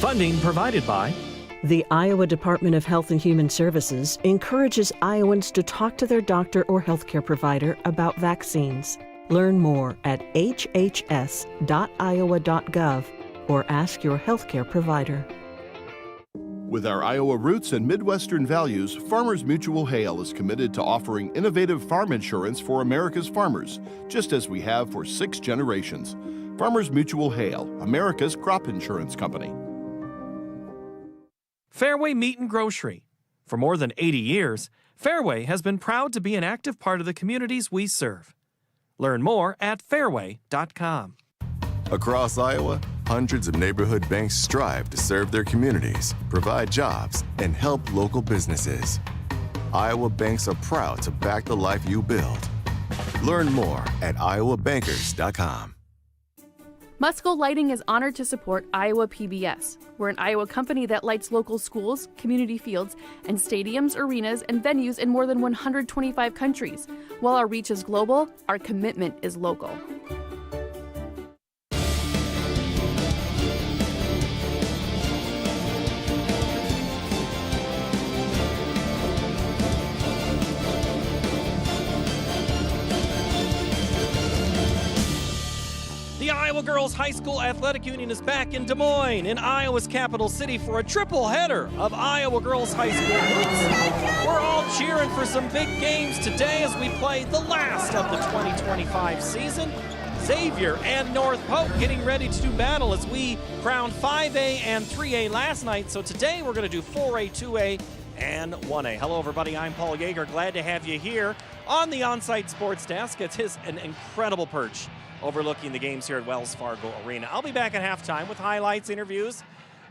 Funding provided by the Iowa Department of Health and Human Services encourages Iowans to talk to their doctor or healthcare provider about vaccines. Learn more at hhs.iowa.gov or ask your healthcare provider. With our Iowa roots and Midwestern values, Farmers Mutual Hail is committed to offering innovative farm insurance for America's farmers, just as we have for 6 generations. Farmers Mutual Hail, America's crop insurance company. Fairway Meat and Grocery. For more than 80 years, Fairway has been proud to be an active part of the communities we serve. Learn more at fairway.com. Across Iowa, hundreds of neighborhood banks strive to serve their communities, provide jobs, and help local businesses. Iowa banks are proud to back the life you build. Learn more at iowabankers.com. Musco Lighting is honored to support Iowa PBS. We're an Iowa company that lights local schools, community fields, and stadiums, arenas, and venues in more than 125 countries. While our reach is global, our commitment is local. The Iowa Girls High School Athletic Union is back in Des Moines, in Iowa's capital city, for a triple header of Iowa Girls High School hoops. We're all cheering for some big games today as we play the last of the 2025 season. Xavier and North Polk getting ready to do battle as we crowned 5A and 3A last night. So today we're going to do 4A, 2A, and 1A. Hello, everybody. I'm Paul Jager. Glad to have you here on the On-Site Sports Desk. It's an incredible perch overlooking the games here at Wells Fargo Arena. I'll be back at halftime with highlights, interviews.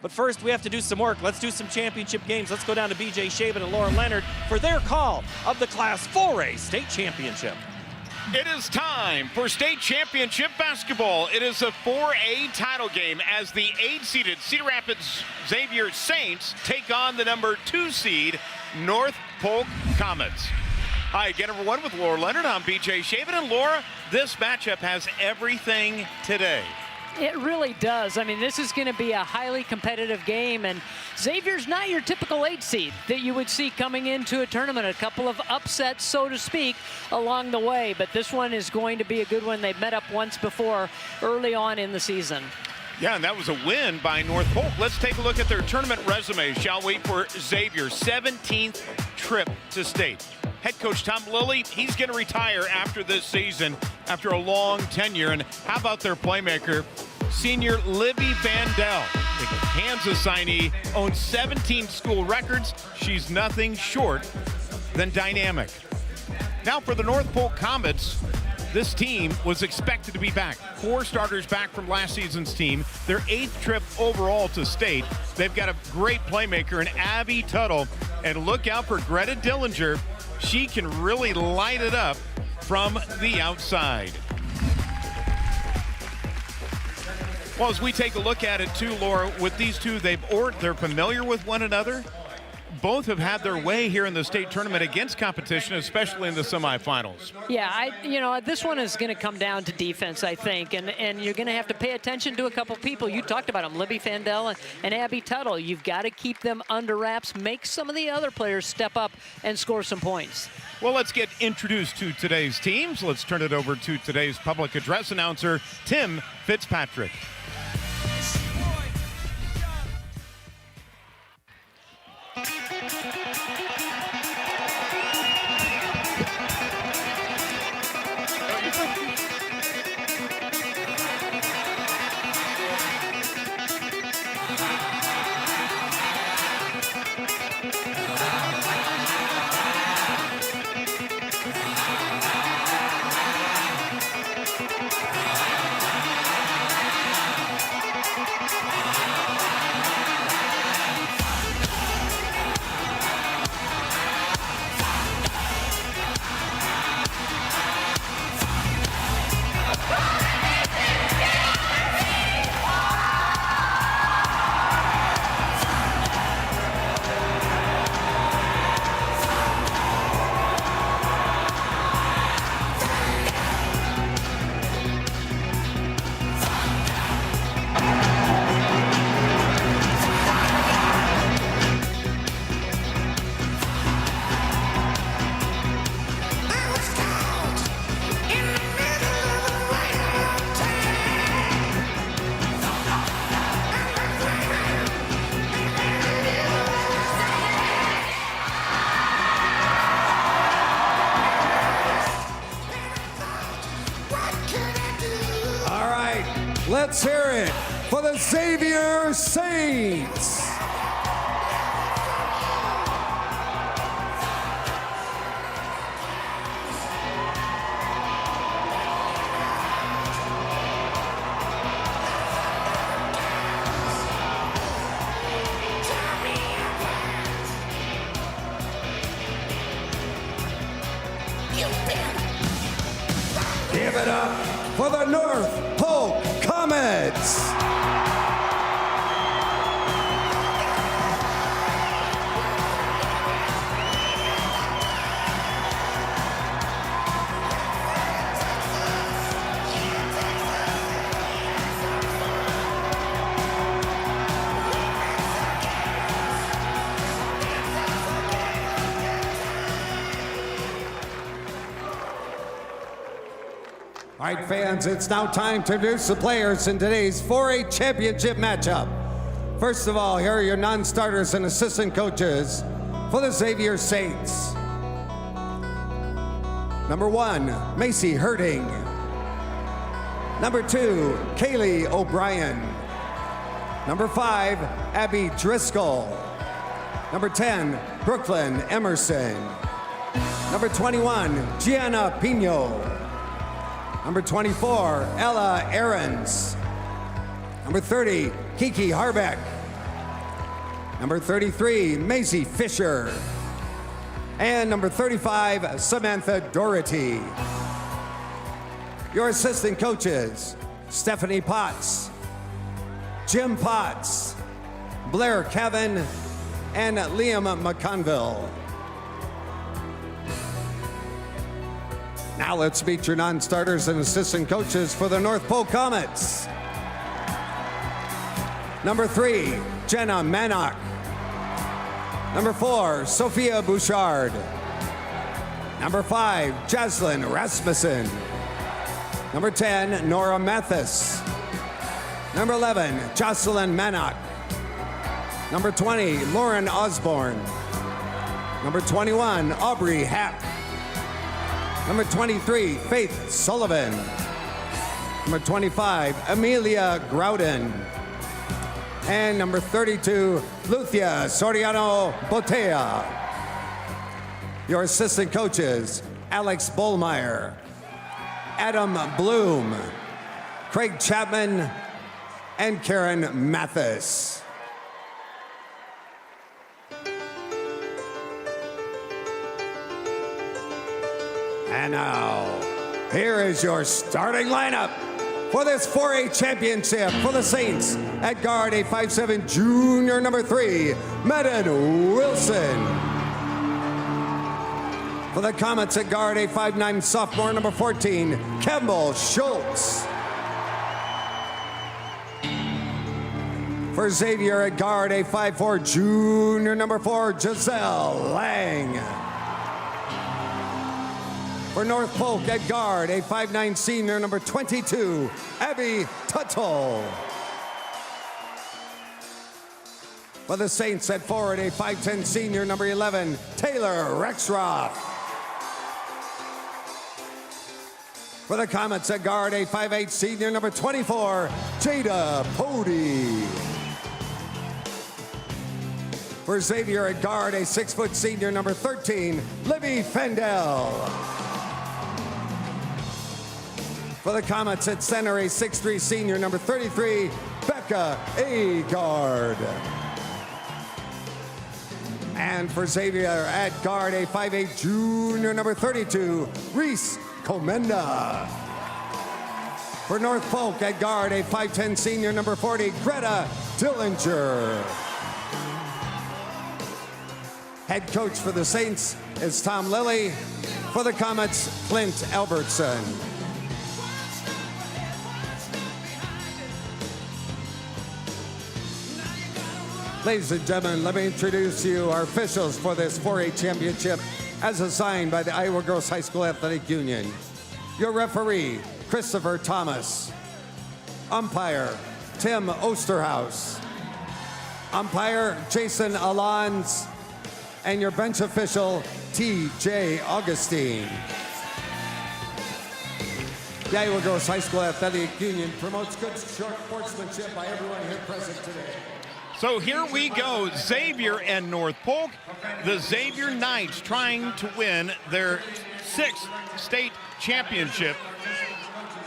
But first, we have to do some work. Let's do some championship games. Let's go down to B.J. Shaven and Laura Leonard for their call of the Class 4A State Championship. It is time for state championship basketball. It is a 4A title game as the 8-seeded Cedar Rapids Xavier Saints take on the number 2 seed North Polk Comets. Hi again, everyone, with Laura Leonard. I'm B.J. Shaven. And Laura, this matchup has everything today. It really does. I mean, this is going to be a highly competitive game, and Xavier's not your typical 8 seed that you would see coming into a tournament. A couple of upsets, so to speak, along the way, but this one is going to be a good one. They've met up once before early on in the season. Yeah, and that was a win by North Polk. Let's take a look at their tournament resume, shall we, for Xavier's 17th trip to state. Head coach Tom Lilly, he's going to retire after this season, after a long tenure. And how about their playmaker, senior Libby Vandell, the Kansas signee, owns 17 school records. She's nothing short than dynamic. Now for the North Polk Comets, this team was expected to be back. 4 starters back from last season's team. Their 8th trip overall to state. They've got a great playmaker in Abby Tuttle. And look out for Greta Dillinger. She can really light it up from the outside. Well, as we take a look at it too, Laura, with these two, they're familiar with one another. Both have had their way here in the state tournament against competition, especially in the semifinals. Yeah, this one is going to come down to defense, I think, and you're going to have to pay attention to a couple people. You talked about them, Libby Fandel and Abby Tuttle. You've got to keep them under wraps, make some of the other players step up and score some points. Well, let's get introduced to today's teams. Let's turn it over to today's public address announcer, Tim Fitzpatrick. Let's hear it for the Xavier Saints. Give it up for the North Polk Comets. All right, fans, it's now time to introduce the players in today's 4A championship matchup. First of all, here are your non-starters and assistant coaches for the Xavier Saints. Number 1, Macy Herding. Number 2, Kaylee O'Brien. Number 5, Abby Driscoll. Number 10, Brooklyn Emerson. Number 21, Gianna Pino. Number 24, Ella Ahrens. Number 30, Kiki Harbeck. Number 33, Maisie Fisher. And number 35, Samantha Doherty. Your assistant coaches, Stephanie Potts, Jim Potts, Blair Kevin, and Liam McConville. Now let's meet your non-starters and assistant coaches for the North Polk Comets. Number 3, Jenna Mannock. Number 4, Sophia Bouchard. Number 5, Jaslyn Rasmussen. Number 10, Nora Mathis. Number 11, Jocelyn Mannock. Number 20, Lauren Osborne. Number 21, Aubrey Happ. Number 23, Faith Sullivan. Number 25, Amelia Grouden. And number 32, Lucia Soriano Botea. Your assistant coaches, Alex Bollmeyer, Adam Bloom, Craig Chapman, and Karen Mathis. And now, here is your starting lineup for this 4A championship for the Saints. At guard, a 5'7" junior, number 3, Madden Wilson. For the Comets at guard, a 5'9" sophomore, number 14, Campbell Schultz. For Xavier at guard, a 5'4" junior, number 4, Giselle Lang. For North Polk at guard, a 5'9" senior, number 22, Abby Tuttle. For the Saints at forward, a 5'10" senior, number 11, Taylor Rexroth. For the Comets at guard, a 5'8" senior, number 24, Jada Pody. For Xavier at guard, a 6' senior, number 13, Libby Fendel. For the Comets at center, a 6'3" senior, number 33, Becca Agard. And for Xavier at guard, a 5'8" junior, number 32, Reese Comenda. For North Polk at guard, a 5'10" senior, number 40, Greta Dillinger. Head coach for the Saints is Tom Lilly. For the Comets, Clint Albertson. Ladies and gentlemen, let me introduce you our officials for this 4A championship as assigned by the Iowa Girls High School Athletic Union. Your referee, Christopher Thomas. Umpire, Tim Osterhaus. Umpire, Jason Alons. And your bench official, T.J. Augustine. The Iowa Girls High School Athletic Union promotes good sportsmanship by everyone here present today. So here we go, Xavier and North Polk. The Xavier Knights trying to win their 6th state championship.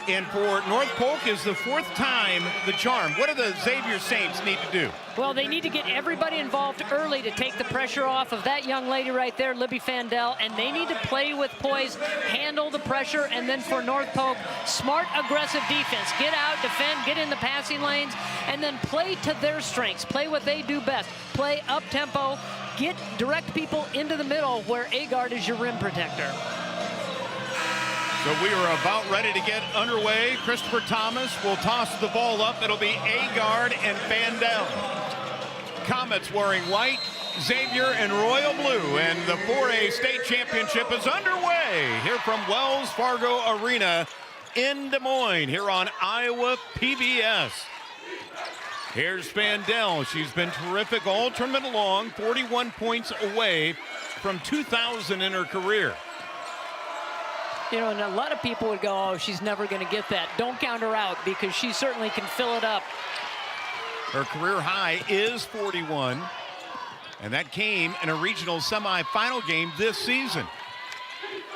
And for North Polk is the 4th time the charm. What do the Xavier Saints need to do? Well, they need to get everybody involved early to take the pressure off of that young lady right there, Libby Fandel, and they need to play with poise, handle the pressure, and then for North Polk, smart, aggressive defense. Get out, defend, get in the passing lanes, and then play to their strengths. Play what they do best. Play up-tempo, direct people into the middle where Agard is your rim protector. So we are about ready to get underway. Christopher Thomas will toss the ball up. It'll be Agard and Fandel. Comets wearing white, Xavier in royal blue, and the 4A state championship is underway here from Wells Fargo Arena in Des Moines, here on Iowa PBS. Here's Fandel. She's been terrific all tournament long, 41 points away from 2,000 in her career. You know, and a lot of people would go, oh, she's never going to get that. Don't count her out, because she certainly can fill it up. Her career high is 41, and that came in a regional semifinal game this season.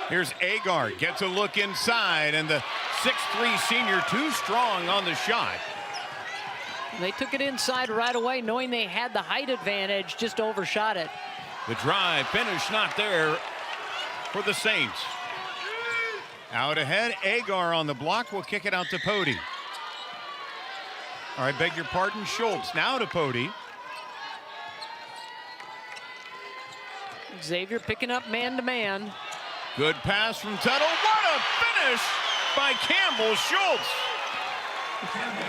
Here's Agard, gets a look inside, and the 6'3" senior too strong on the shot. They took it inside right away, knowing they had the height advantage, just overshot it. The drive finish not there for the Saints. Out ahead, Agar on the block will kick it out to Pody. All right, beg your pardon, Schultz now to Pody. Xavier picking up man-to-man. Good pass from Tuttle. What a finish by Campbell Schultz.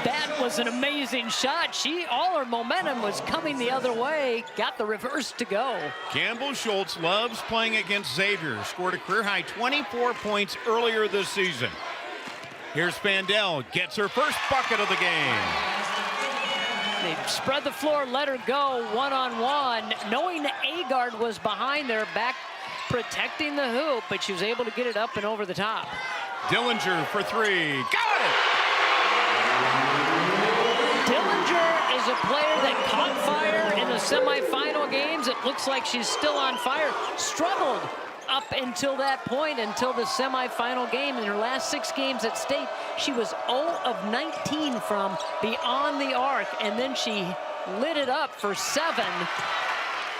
That was an amazing shot. All her momentum was coming the other way. Got the reverse to go. Campbell Schultz loves playing against Xavier. Scored a career-high 24 points earlier this season. Here's Fandel, gets her first bucket of the game. They spread the floor, let her go one-on-one, knowing that Agard was behind their back protecting the hoop, but she was able to get it up and over the top. Dillinger for three. Got it! Dillinger is a player that caught fire in the semifinal games. It looks like she's still on fire. Struggled up until that point, until the semifinal game. In her last 6 games at state, she was 0 of 19 from beyond the arc, and then she lit it up for 7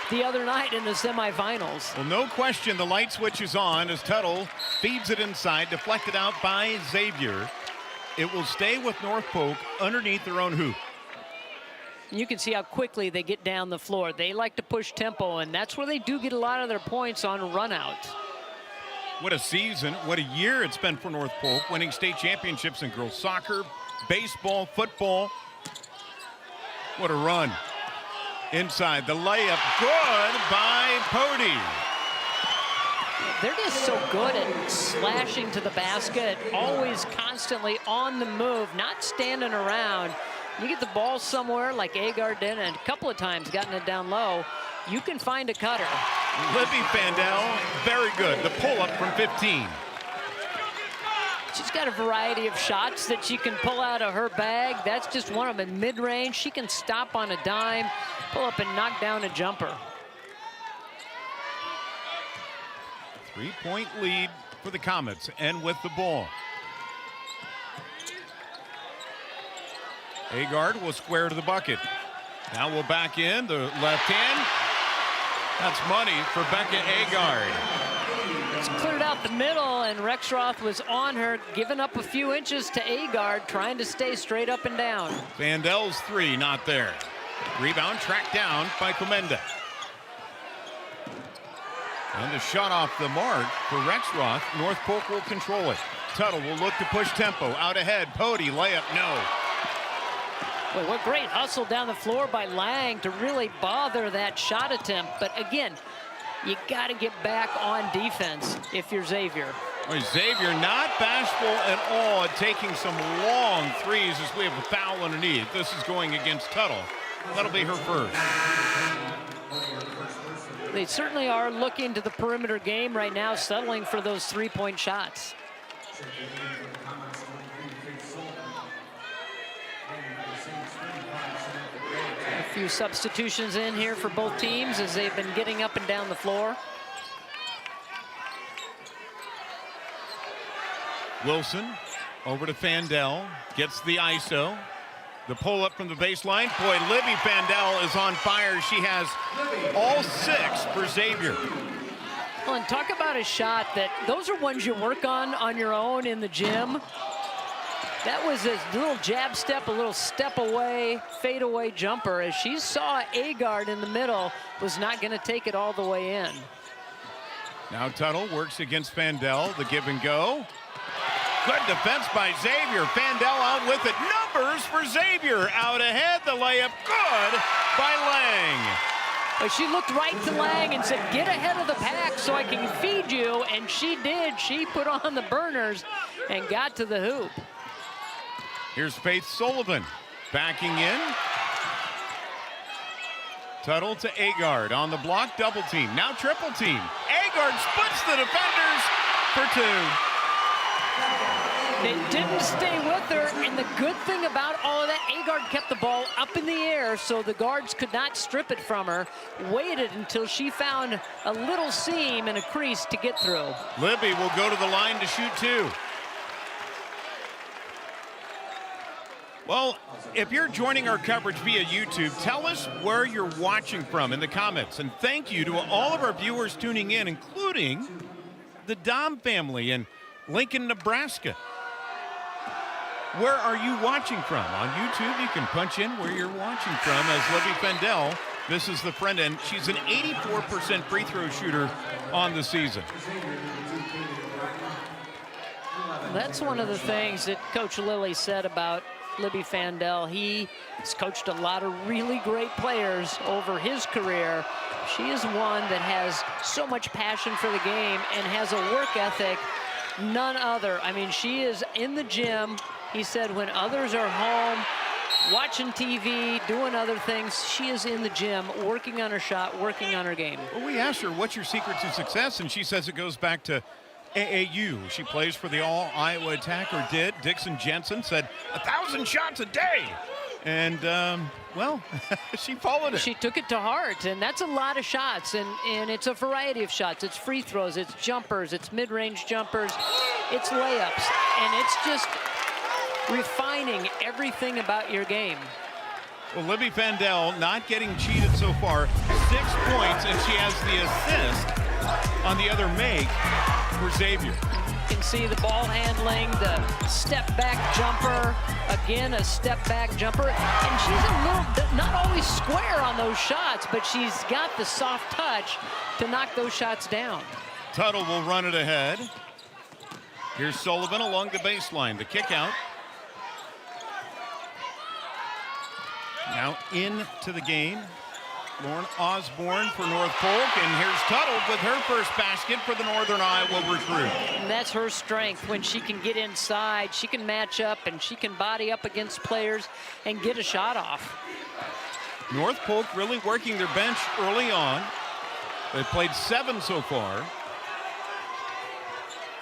the other night in the semifinals. Well, no question the light switch is on as Tuttle feeds it inside, deflected out by Xavier. It will stay with North Polk underneath their own hoop. You can see how quickly they get down the floor. They like to push tempo, and that's where they do get a lot of their points on run out. What a season, what a year it's been for North Polk, winning state championships in girls soccer, baseball, football. What a run. Inside, the layup, good by Pody. They're just so good at slashing to the basket, always constantly on the move, not standing around. You get the ball somewhere like Agard did, and a couple of times gotten it down low, you can find a cutter. Libby Fandel, very good. The pull-up from 15. She's got a variety of shots that she can pull out of her bag. That's just one of them in mid-range. She can stop on a dime, pull up and knock down a jumper. 3-point lead for the Comets, and with the ball. Agard will square to the bucket. Now we'll back in the left hand. That's money for Becca Agard. It's cleared out the middle, and Rexroth was on her, giving up a few inches to Agard, trying to stay straight up and down. Vandel's 3 not there. Rebound tracked down by Comenda. And a shot off the mark for Rexroth. North Polk will control it. Tuttle will look to push tempo. Out ahead, Pody, layup, no. Boy, what great hustle down the floor by Lang to really bother that shot attempt. But again, you got to get back on defense if you're Xavier. Well, Xavier not bashful at all at taking some long threes as we have a foul underneath. This is going against Tuttle. That'll be her first. They certainly are looking to the perimeter game right now, settling for those 3-point shots. A few substitutions in here for both teams as they've been getting up and down the floor. Wilson over to Fandel, gets the ISO. The pull up from the baseline. Boy, Libby Fandel is on fire. She has all 6 for Xavier. Well, and talk about a shot that those are ones you work on your own in the gym. That was a little jab step, a little step away, fade away jumper as she saw Agard in the middle, was not going to take it all the way in. Now Tuttle works against Fandel, the give and go. Good defense by Xavier. Fandel out with it. Numbers for Xavier. Out ahead, the layup good by Lang. But she looked right to Lang and said, get ahead of the pack so I can feed you, and she did. She put on the burners and got to the hoop. Here's Faith Sullivan backing in. Tuttle to Agard on the block, double team, now triple team. Agard splits the defenders for 2. They didn't stay with her, and the good thing about all of that, Agard kept the ball up in the air so the guards could not strip it from her, waited until she found a little seam and a crease to get through. Libby will go to the line to shoot 2. Well, if you're joining our coverage via YouTube, tell us where you're watching from in the comments. And thank you to all of our viewers tuning in, including the Dom family in Lincoln, Nebraska. Where are you watching from? On YouTube, you can punch in where you're watching from as Libby Fandel. This is the front end. She's an 84% free throw shooter on the season. That's one of the things that Coach Lilly said about Libby Fandel. He's coached a lot of really great players over his career. She is one that has so much passion for the game and has a work ethic none other. I mean, she is in the gym. He said when others are home, watching TV, doing other things, she is in the gym, working on her shot, working on her game. Well, we asked her, what's your secret to success? And she says it goes back to AAU. She plays for the All-Iowa Attack, or did. Dixon Jensen said 1,000 shots a day. And, well, she followed it. She took it to heart, and that's a lot of shots, and it's a variety of shots. It's free throws, it's jumpers, it's mid-range jumpers, it's layups, and it's just refining everything about your game. Well, Libby Fandel not getting cheated so far. 6 points, and she has the assist on the other make for Xavier. You can see the ball handling, the step-back jumper, again, a step-back jumper, and she's a little, not always square on those shots, but she's got the soft touch to knock those shots down. Tuttle will run it ahead. Here's Sullivan along the baseline, the kick out. Now into the game, Lauren Osborne for North Polk, and here's Tuttle with her first basket for the Northern Iowa recruit. And that's her strength. When she can get inside, she can match up, and she can body up against players and get a shot off. North Polk really working their bench early on. They've played 7 so far.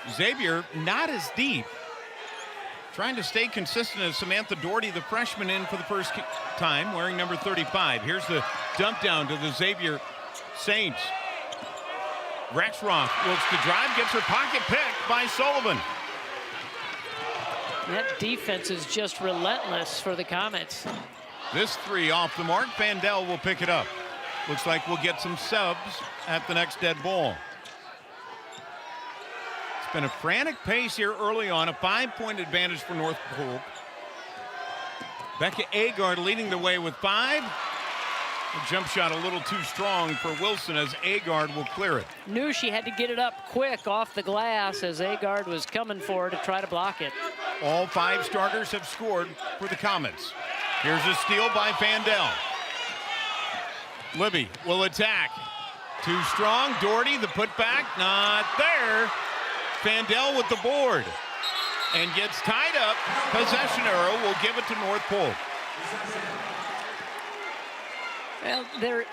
Xavier not as deep. Trying to stay consistent as Samantha Doherty, the freshman, in for the first time, wearing number 35. Here's the dump down to the Xavier Saints. Rexroth looks to drive, gets her pocket picked by Sullivan. That defense is just relentless for the Comets. This 3 off the mark. Fandel will pick it up. Looks like we'll get some subs at the next dead ball. It's been a frantic pace here early on, a 5-point advantage for North Polk. Becca Agard leading the way with 5. The jump shot a little too strong for Wilson as Agard will clear it. Knew she had to get it up quick off the glass as Agard was coming for her to try to block it. All 5 starters have scored for the Comets. Here's a steal by Fandel. Libby will attack. Too strong. Doherty, the putback, not there. Fandel with the board and gets tied up. Possession arrow will give it to North Polk. Well, they're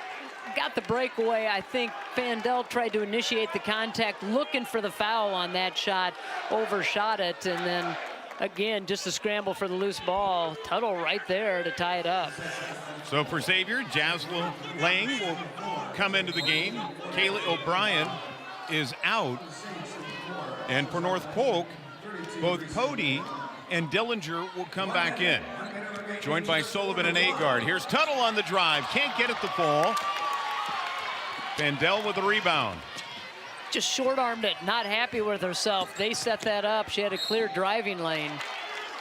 got the breakaway. I think Fandel tried to initiate the contact, looking for the foul on that shot, overshot it, and then Again, just a scramble for the loose ball. Tuttle right there to tie it up. So for Xavier, Jasla Lang will come into the game. Kaylee O'Brien is out. And for North Polk, both Pody and Dillinger will come back in. Joined by Sullivan and Agard. Here's Tuttle on the drive. Can't get it to fall. Fandel with the rebound. Just short-armed it, not happy with herself. They set that up. She had a clear driving lane.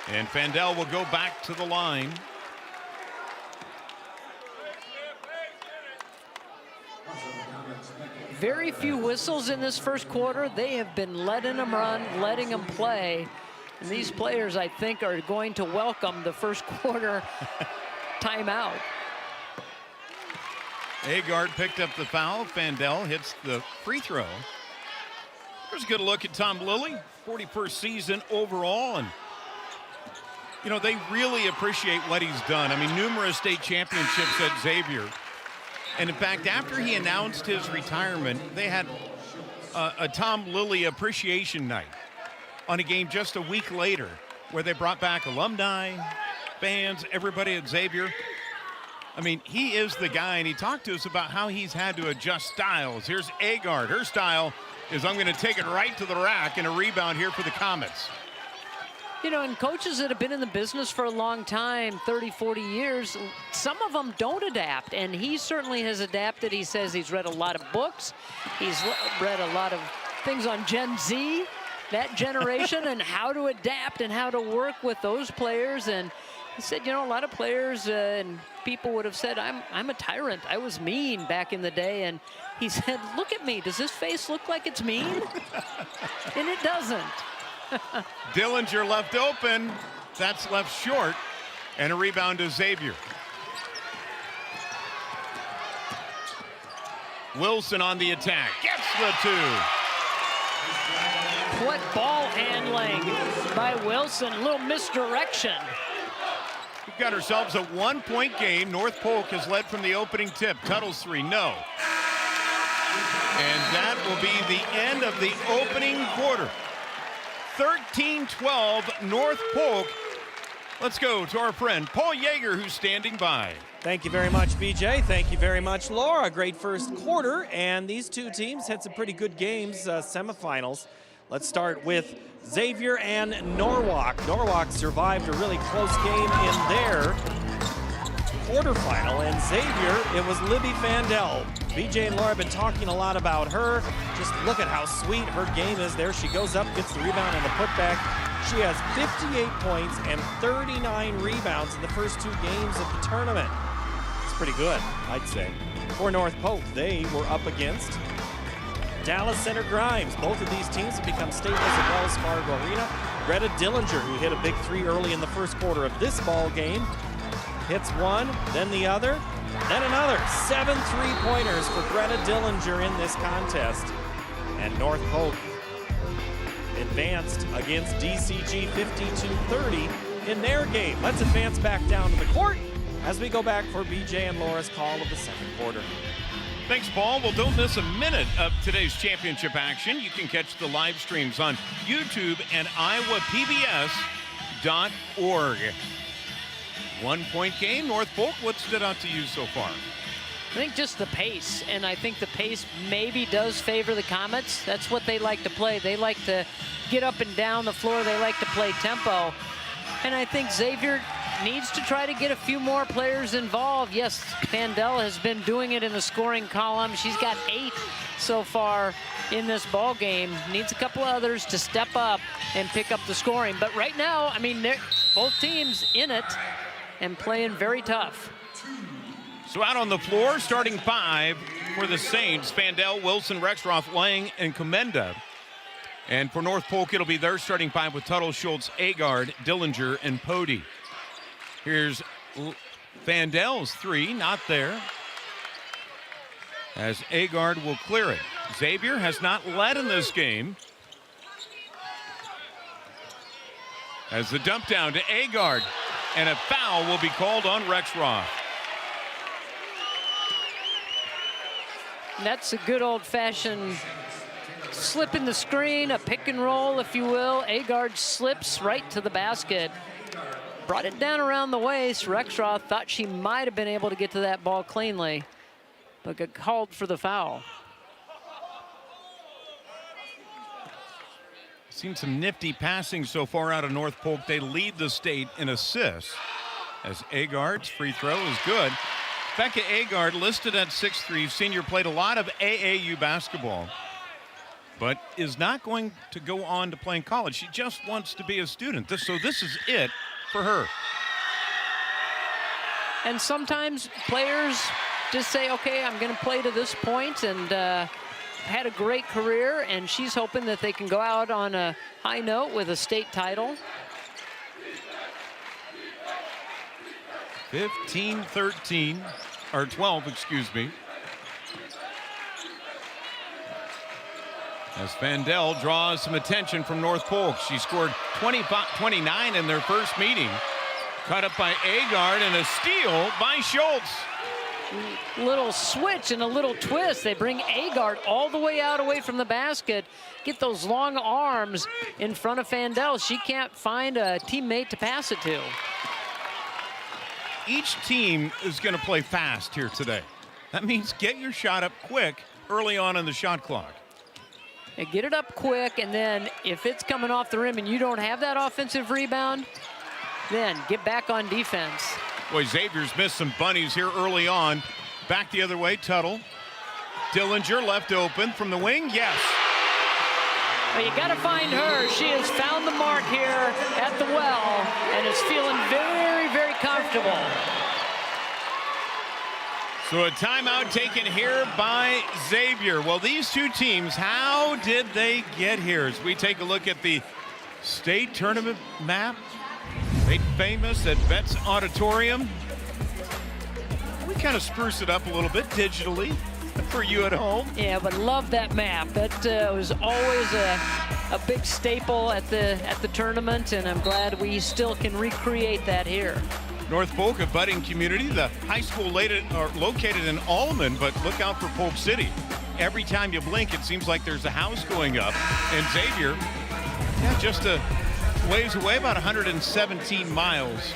And Fandel will go back to the line. Very few whistles in this first quarter. They have been letting them run, letting them play. And these players, I think, are going to welcome the first quarter timeout. Agard picked up the foul. Fandel hits the free throw. There's a good look at Tom Lilly, 41st season overall. And, you know, they really appreciate what he's done. I mean, numerous state championships at Xavier. And, in fact, after he announced his retirement, they had a Tom Lilly appreciation night on a game just a week later where they brought back alumni, fans, everybody at Xavier. I mean, he is the guy, and he talked to us about how he's had to adjust styles. Here's Agard. Her style is I'm going to take it right to the rack, and a rebound here for the Comets. You know, and coaches that have been in the business for a long time, 30, 40 years, some of them don't adapt, and he certainly has adapted. He says he's read a lot of books. He's read a lot of things on Gen Z, that generation, and how to adapt and how to work with those players. And he said, you know, a lot of players and people would have said, I'm a tyrant. I was mean back in the day. And he said, look at me. Does this face look like it's mean? And it doesn't. Dillinger left open. That's left short. And a rebound to Xavier. Wilson on the attack. Gets the two. What ball handling by Wilson. A little misdirection. We've got ourselves a 1-point game. North Polk has led from the opening tip. Tuttle's three, no. And that will be the end of the opening quarter. 13-12 North Polk. Let's go to our friend Paul Jager, who's standing by. Thank you very much, BJ. Thank you very much, Laura. Great first quarter, and these two teams had some pretty good games, semifinals. Let's start with Xavier and Norwalk. Norwalk survived a really close game in their quarterfinal, and Xavier, it was Libby Fandel. BJ and Laura have been talking a lot about her. Just look at how sweet her game is. There she goes up, gets the rebound and the putback. She has 58 points and 39 rebounds in the first two games of the tournament. It's pretty good, I'd say. For North Polk, they were up against Dallas Center Grimes. Both of these teams have become staples at Wells Fargo Arena. Greta Dillinger, who hit a big three early in the first quarter of this ball game, hits one, then the other, then another. 7 3-pointers for Greta Dillinger in this contest. And North Polk advanced against DCG 52-30 in their game. Let's advance back down to the court as we go back for BJ and Laura's call of the second quarter. Thanks, Paul. Well, don't miss a minute of today's championship action. You can catch the live streams on YouTube and iowapbs.org. 1-point game. North Polk, what stood out to you so far? I think just the pace, and I think the pace maybe does favor the Comets. That's what they like to play. They like to get up and down the floor. They like to play tempo. And I think Xavier needs to try to get a few more players involved. Yes, Fandel has been doing it in the scoring column. She's got 8 so far in this ball game. Needs a couple others to step up and pick up the scoring. But right now, I mean, they're both teams in it and playing very tough. So out on the floor, starting 5 for the Saints, Fandel, Wilson, Rexroth, Lang, and Comenda. And for North Polk, it'll be their starting 5 with Tuttle, Schultz, Agard, Dillinger, and Pody. Here's Fandel's 3, not there, as Agard will clear it. Xavier has not led in this game. As the dump down to Agard, and a foul will be called on Rexroth. That's a good old-fashioned slip in the screen, a pick and roll, if you will. Agard slips right to the basket. Brought it down around the waist. Rexroth thought she might have been able to get to that ball cleanly, but got called for the foul. Seen some nifty passing so far out of North Polk. They lead the state in assists, as Agard's free throw is good. Becca Agard, listed at 6'3", senior, played a lot of AAU basketball, but is not going to go on to play in college. She just wants to be a student. So this is it for her. And sometimes players just say, okay, I'm going to play to this point, and had a great career, and she's hoping that they can go out on a high note with a state title. 15-13, or 12, excuse me. As Vandell draws some attention from North Polk. She scored 29 in their first meeting. Cut up by Agard, and a steal by Schultz. Little switch and a little twist. They bring Agard all the way out away from the basket, get those long arms in front of Vandell. She can't find a teammate to pass it to. Each team is going to play fast here today. That means get your shot up quick early on in the shot clock. And get it up quick, and then if it's coming off the rim and you don't have that offensive rebound, then get back on defense. Boy, Xavier's missed some bunnies here early on. Back the other way, Tuttle. Dillinger left open from the wing, yes. Well, you got to find her. She has found the mark here at the well and is feeling very, very comfortable. So a timeout taken here by Xavier. Well, these two teams, how did they get here? As we take a look at the state tournament map, made famous at Betts Auditorium. We kind of spruce it up a little bit digitally for you at home. Yeah, but love that map. That was always a big staple at the tournament, and I'm glad we still can recreate that here. North Polk, a budding community. The high school located in Allman, but look out for Polk City. Every time you blink, it seems like there's a house going up. And Xavier, yeah, just a ways away, about 117 miles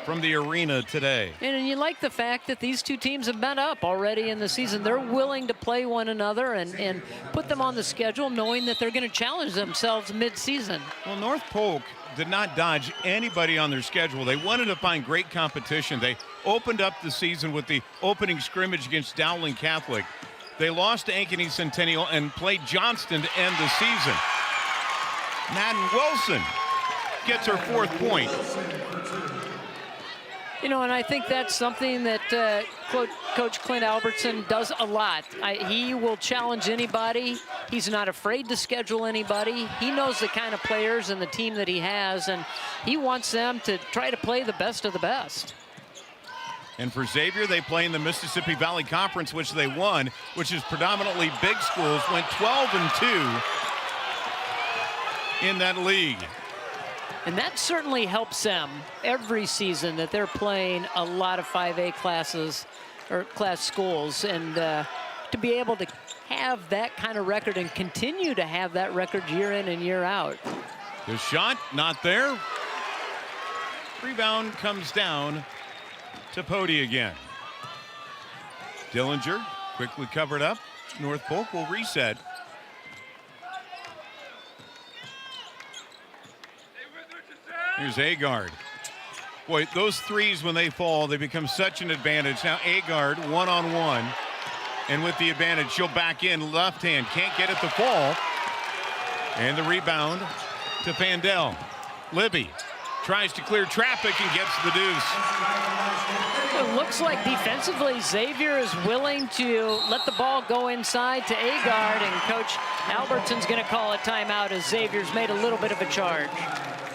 from the arena today. And you like the fact that these two teams have met up already in the season. They're willing to play one another and put them on the schedule, knowing that they're going to challenge themselves mid-season. Well, North Polk did not dodge anybody on their schedule. They wanted to find great competition. They opened up the season with the opening scrimmage against Dowling Catholic. They lost to Ankeny Centennial and played Johnston to end the season. Madden Wilson gets her 4th point. You know, and I think that's something that Coach Clint Albertson does a lot. He will challenge anybody. He's not afraid to schedule anybody. He knows the kind of players and the team that he has, and he wants them to try to play the best of the best. And for Xavier, they play in the Mississippi Valley Conference, which they won, which is predominantly big schools, went 12-2 in that league. And that certainly helps them every season, that they're playing a lot of 5A classes or class schools, and to be able to have that kind of record and continue to have that record year in and year out. The shot not there. Rebound comes down to Pody again. Dillinger quickly covered up. North Polk will reset. Here's Agard. Boy, those threes, when they fall, they become such an advantage. Now Agard one-on-one, and with the advantage, she'll back in left hand. Can't get it to fall. And the rebound to Vandell. Libby tries to clear traffic and gets the deuce. It looks like defensively Xavier is willing to let the ball go inside to Agard, and Coach Albertson's going to call a timeout as Xavier's made a little bit of a charge.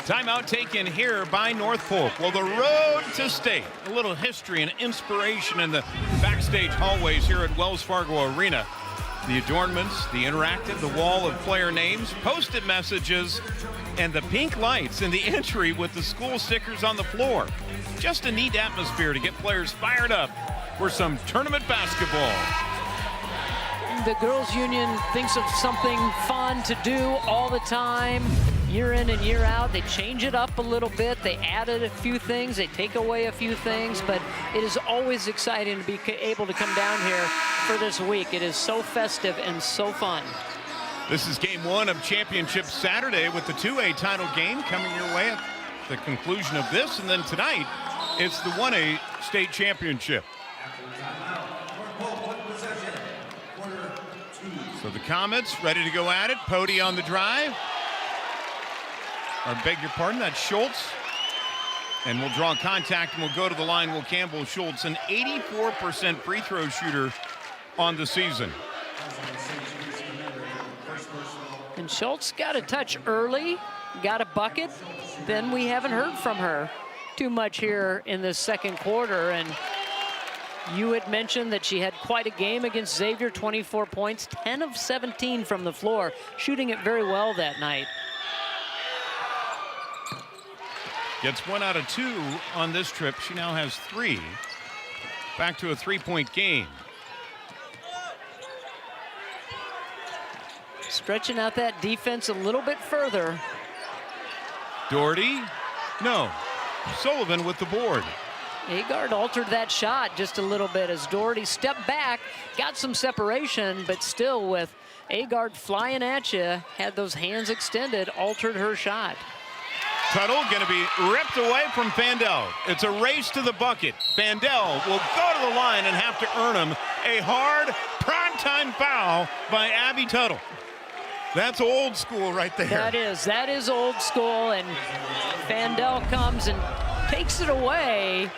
Timeout taken here by North Polk. Well, the road to state, a little history and inspiration in the backstage hallways here at Wells Fargo Arena. The adornments, the interactive, the wall of player names, post-it messages, and the pink lights in the entry with the school stickers on the floor. Just a neat atmosphere to get players fired up for some tournament basketball. the girls union thinks of something fun to do all the time, year in and year out. They change it up a little bit. They added a few things. They take away a few things. But it is always exciting to be able to come down here for this week. It is so festive and so fun. This is game 1 of Championship Saturday with the 2A title game coming your way at the conclusion of this. And then tonight, it's the 1A state championship. So the Comets ready to go at it. Pody on the drive. Or beg your pardon, that's Schultz. And we'll draw contact and we'll go to the line. Will Campbell Schultz, an 84% free throw shooter on the season. And Schultz got a touch early, got a bucket. Then we haven't heard from her too much here in the second quarter. And you had mentioned that she had quite a game against Xavier, 24 points, 10 of 17 from the floor, shooting it very well that night. Gets 1 out of 2 on this trip. She now has 3. Back to a 3-point game. Stretching out that defense a little bit further. Doherty, no. Sullivan with the board. Agard altered that shot just a little bit as Doherty stepped back, got some separation, but still with Agard flying at you, had those hands extended, altered her shot. Tuttle going to be ripped away from Fandel. It's a race to the bucket. Fandel will go to the line and have to earn him a hard primetime foul by Abby Tuttle. That's old school right there. That is old school, and Fandel comes and takes it away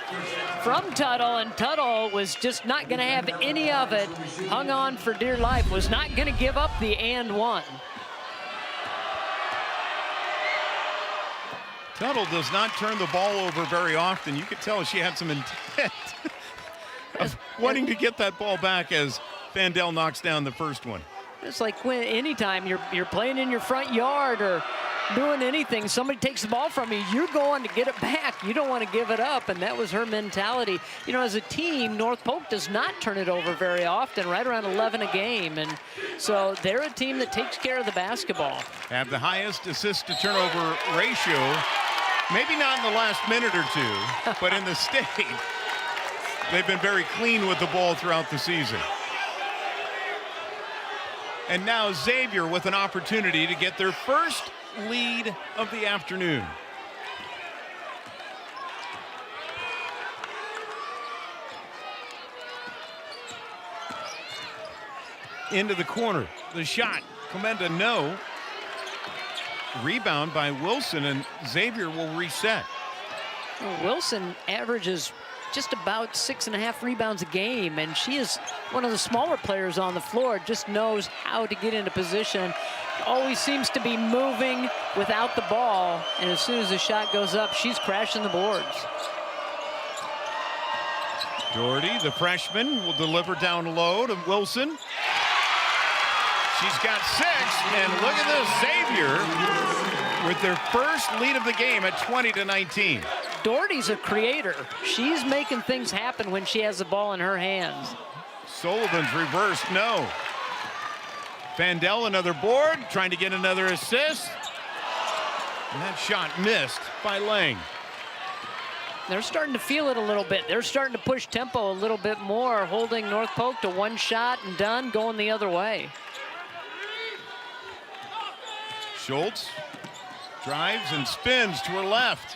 from Tuttle, and Tuttle was just not going to have any of it. Hung on for dear life, was not going to give up the and one. Tuttle does not turn the ball over very often. You could tell she had some intent of wanting to get that ball back as Fandel knocks down the first one. It's like when anytime you're playing in your front yard or doing anything, somebody takes the ball from you, you're going to get it back. You don't want to give it up, and that was her mentality. You know, as a team, North Polk does not turn it over very often, right around 11 a game, and so they're a team that takes care of the basketball. Have the highest assist-to-turnover ratio, maybe not in the last minute or two, but in the state. They've been very clean with the ball throughout the season. And now Xavier with an opportunity to get their first lead of the afternoon. Into the corner, the shot, Comenda no. Rebound by Wilson, and Xavier will reset. Well, Wilson averages just about 6.5 rebounds a game, and she is one of the smaller players on the floor, just knows how to get into position, always seems to be moving without the ball, and as soon as the shot goes up, she's crashing the boards. Doherty, the freshman, will deliver down low to Wilson. She's got 6, and look at this, Xavier with their first lead of the game at 20-19. Doherty's a creator. She's making things happen when she has the ball in her hands. Sullivan's reversed, no. Fandel another board, trying to get another assist. And that shot missed by Lang. They're starting to feel it a little bit. They're starting to push tempo a little bit more, holding North Polk to one shot and done, going the other way. Schultz drives and spins to her left.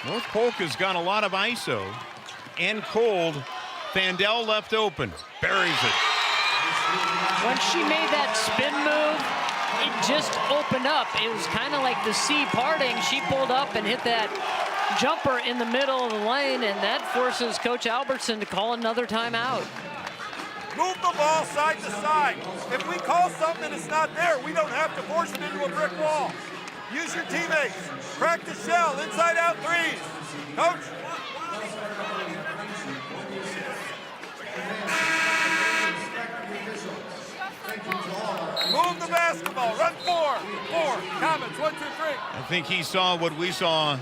North Polk has got a lot of ISO and cold. Fandel left open, buries it. When she made that spin move, it just opened up. It was kind of like the sea parting. She pulled up and hit that jumper in the middle of the lane, and that forces Coach Albertson to call another timeout. Move the ball side to side. If we call something and it's not there, we don't have to force it into a brick wall. Use your teammates. Practice shell, inside out threes. Coach. Move the basketball. Run 4. Comets, 1, 2, 3. I think he saw what we saw. A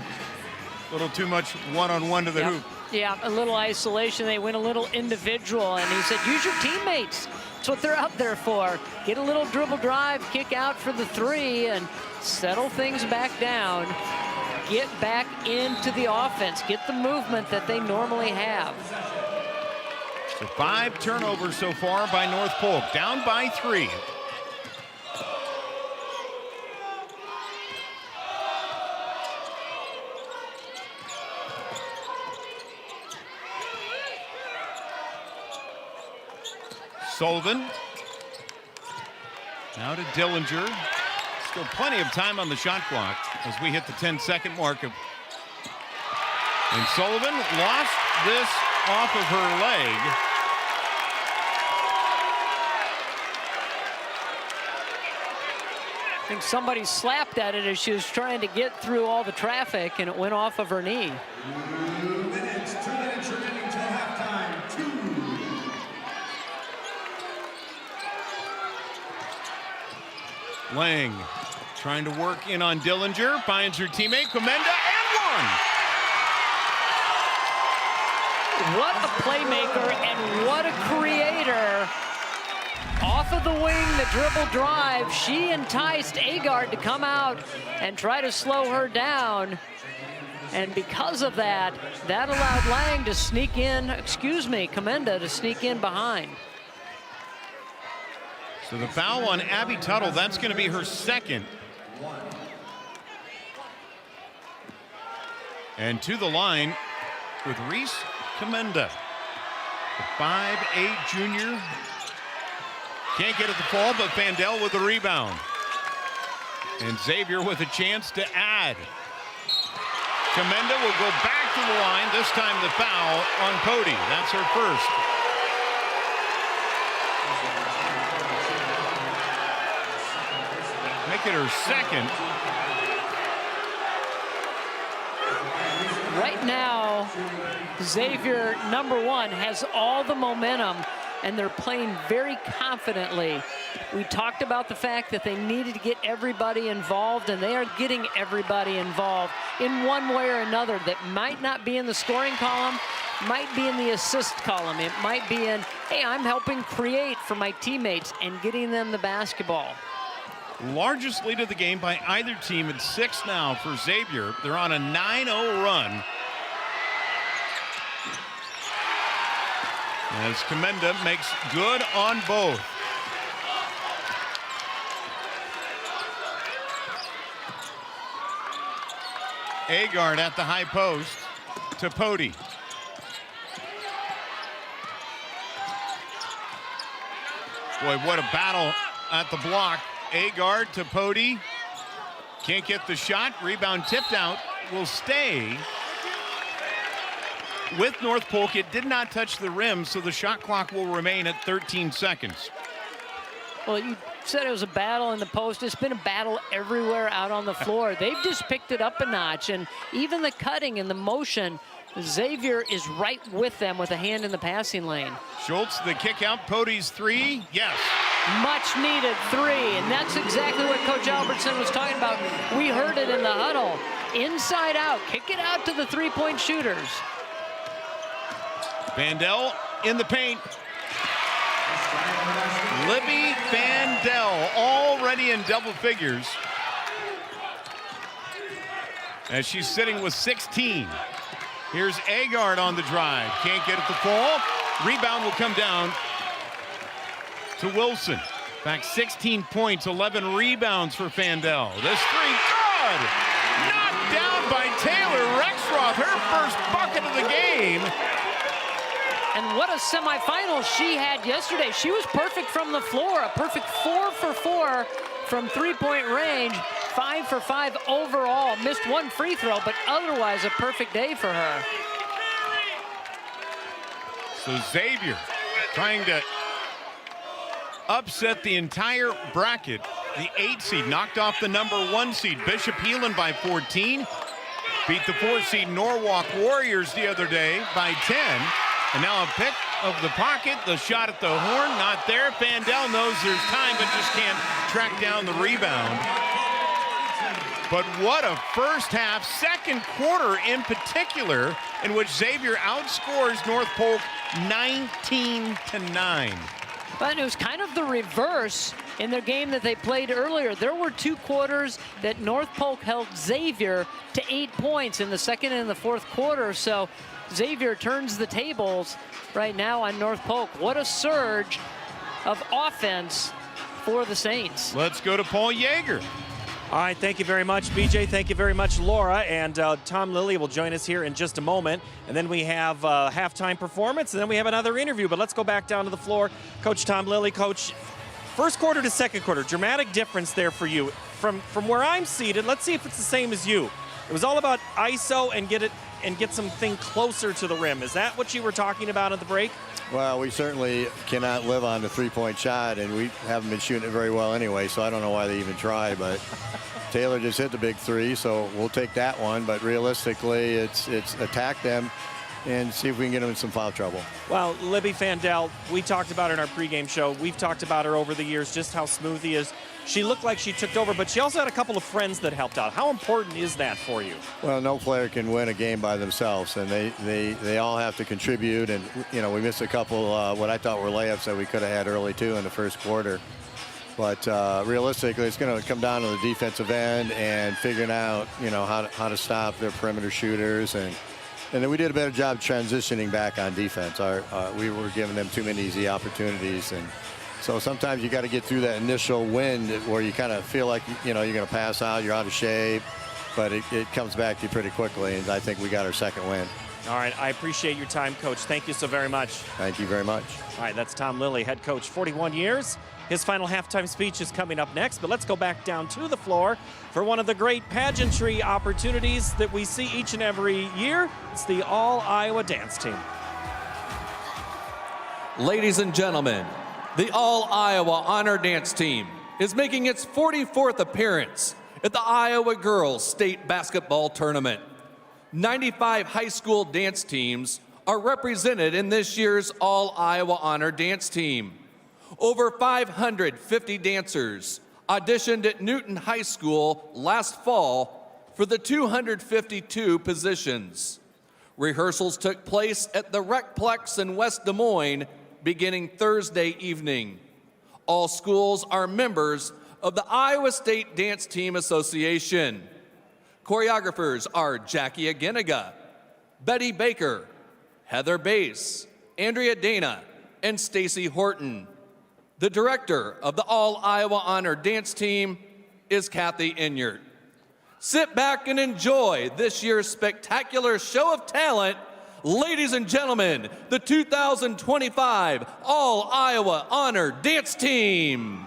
little too much one-on-one to the hoop. Yeah, a little isolation. They went a little individual, and he said, use your teammates. That's what they're out there for. Get a little dribble drive, kick out for the 3, and settle things back down. Get back into the offense. Get the movement that they normally have. So 5 turnovers so far by North Polk, down by 3. Sullivan. Now to Dillinger. Still plenty of time on the shot clock as we hit the 10-second mark. And Sullivan lost this off of her leg. I think somebody slapped at it as she was trying to get through all the traffic, and it went off of her knee. 2 minutes remaining till halftime. 2. Lang trying to work in on Dillinger, finds her teammate, Comenda, and 1. What a playmaker and what a creator. Off of the wing, the dribble drive. She enticed Agard to come out and try to slow her down. And because of that, that allowed Lang to sneak in, Comenda to sneak in behind. So the foul on Abby Tuttle, that's going to be her 2nd. And to the line with Reese Comenda, the 5'8" junior. Can't get at the fall, but Vandell with the rebound. And Xavier with a chance to add. Comenda will go back to the line, this time the foul on Cody. That's her first. Make it her 2nd. Right now, Xavier, number 1, has all the momentum, and they're playing very confidently. We talked about the fact that they needed to get everybody involved, and they are getting everybody involved in one way or another. That might not be in the scoring column, might be in the assist column. It might be in, hey, I'm helping create for my teammates and getting them the basketball. Largest lead of the game by either team at 6 now for Xavier. They're on a 9-0 run. As Comenda makes good on both. Agard at the high post to Pody. Boy, what a battle at the block. Agard to Pody. Can't get the shot. Rebound tipped out. Will stay with North Polk. It did not touch the rim, so the shot clock will remain at 13 seconds. Well, you said it was a battle in the post. It's been a battle everywhere out on the floor. They've just picked it up a notch, and even the cutting and the motion, Xavier is right with them with a hand in the passing lane. Schultz, the kick out. Pody's 3. Yes. Much needed 3, and that's exactly what Coach Albertson was talking about. We heard it in the huddle. Inside out, kick it out to the 3-point shooters. Vandell in the paint. Libby Vandell already in double figures as she's sitting with 16. Here's Agard on the drive. Can't get at the fall. Rebound will come down to Wilson. In fact, 16 points, 11 rebounds for Vandell. This 3, good! Knocked down by Taylor Rexroth, her first bucket of the game. And what a semifinal she had yesterday. She was perfect from the floor, a perfect 4 for 4 from 3-point range, 5 for 5 overall. Missed 1 free throw, but otherwise a perfect day for her. So Xavier trying to upset the entire bracket. The 8 seed knocked off the number 1 seed, Bishop Heelan, by 14. Beat the 4 seed Norwalk Warriors the other day by 10. And now a pick of the pocket, the shot at the horn, not there. Vandell knows there's time, but just can't track down the rebound. But what a first half, second quarter in particular, in which Xavier outscores North Polk 19-9. But it was kind of the reverse in their game that they played earlier. There were 2 quarters that North Polk held Xavier to 8 points in the second and the fourth quarter. So Xavier turns the tables right now on North Polk. What a surge of offense for the Saints. Let's go to Paul Jager. All right, thank you very much, BJ. Thank you very much, Laura. And Tom Lilly will join us here in just a moment. And then we have halftime performance, and then we have another interview. But let's go back down to the floor. Coach Tom Lilly, Coach, first quarter to second quarter, dramatic difference there for you. From where I'm seated, let's see if it's the same as you. It was all about ISO and get something closer to the rim. Is that what you were talking about at the break? Well, we certainly cannot live on the three-point shot, and we haven't been shooting it very well anyway, so I don't know why they even try. But Taylor just hit the big three, so we'll take that one. But realistically, it's attack them and see if we can get them in some foul trouble. Well, Libby Fandel, we talked about her in our pregame show. We've talked about her over the years, just how smooth he is. She looked like she took over, but she also had a couple of friends that helped out. How important is that for you? Well, no player can win a game by themselves, and they all have to contribute. And, you know, we missed a couple what I thought were layups that we could have had early, too, in the first quarter. But realistically, it's going to come down to the defensive end and figuring out, you know, how to stop their perimeter shooters. And then we did a better job transitioning back on defense. We were giving them too many easy opportunities. And so sometimes you got to get through that initial wind where you kind of feel like, you know, you're going to pass out, you're out of shape, but it comes back to you pretty quickly. And I think we got our second win. All right, I appreciate your time, Coach. Thank you so very much. Thank you very much. All right, that's Tom Lilly, head coach, 41 years. His final halftime speech is coming up next, but let's go back down to the floor for one of the great pageantry opportunities that we see each and every year. It's the All-Iowa Dance Team. Ladies and gentlemen, the All-Iowa Honor Dance Team is making its 44th appearance at the Iowa Girls State Basketball Tournament. 95 high school dance teams are represented in this year's All-Iowa Honor Dance Team. Over 550 dancers auditioned at Newton High School last fall for the 252 positions. Rehearsals took place at the Recplex in West Des Moines beginning Thursday evening. All schools are members of the Iowa State Dance Team Association. Choreographers are Jackie Aginiga, Betty Baker, Heather Bass, Andrea Dana, and Stacy Horton. The director of the All-Iowa Honor Dance Team is Kathy Inyart. Sit back and enjoy this year's spectacular show of talent. Ladies and gentlemen, the 2025 All-Iowa Honor Dance Team.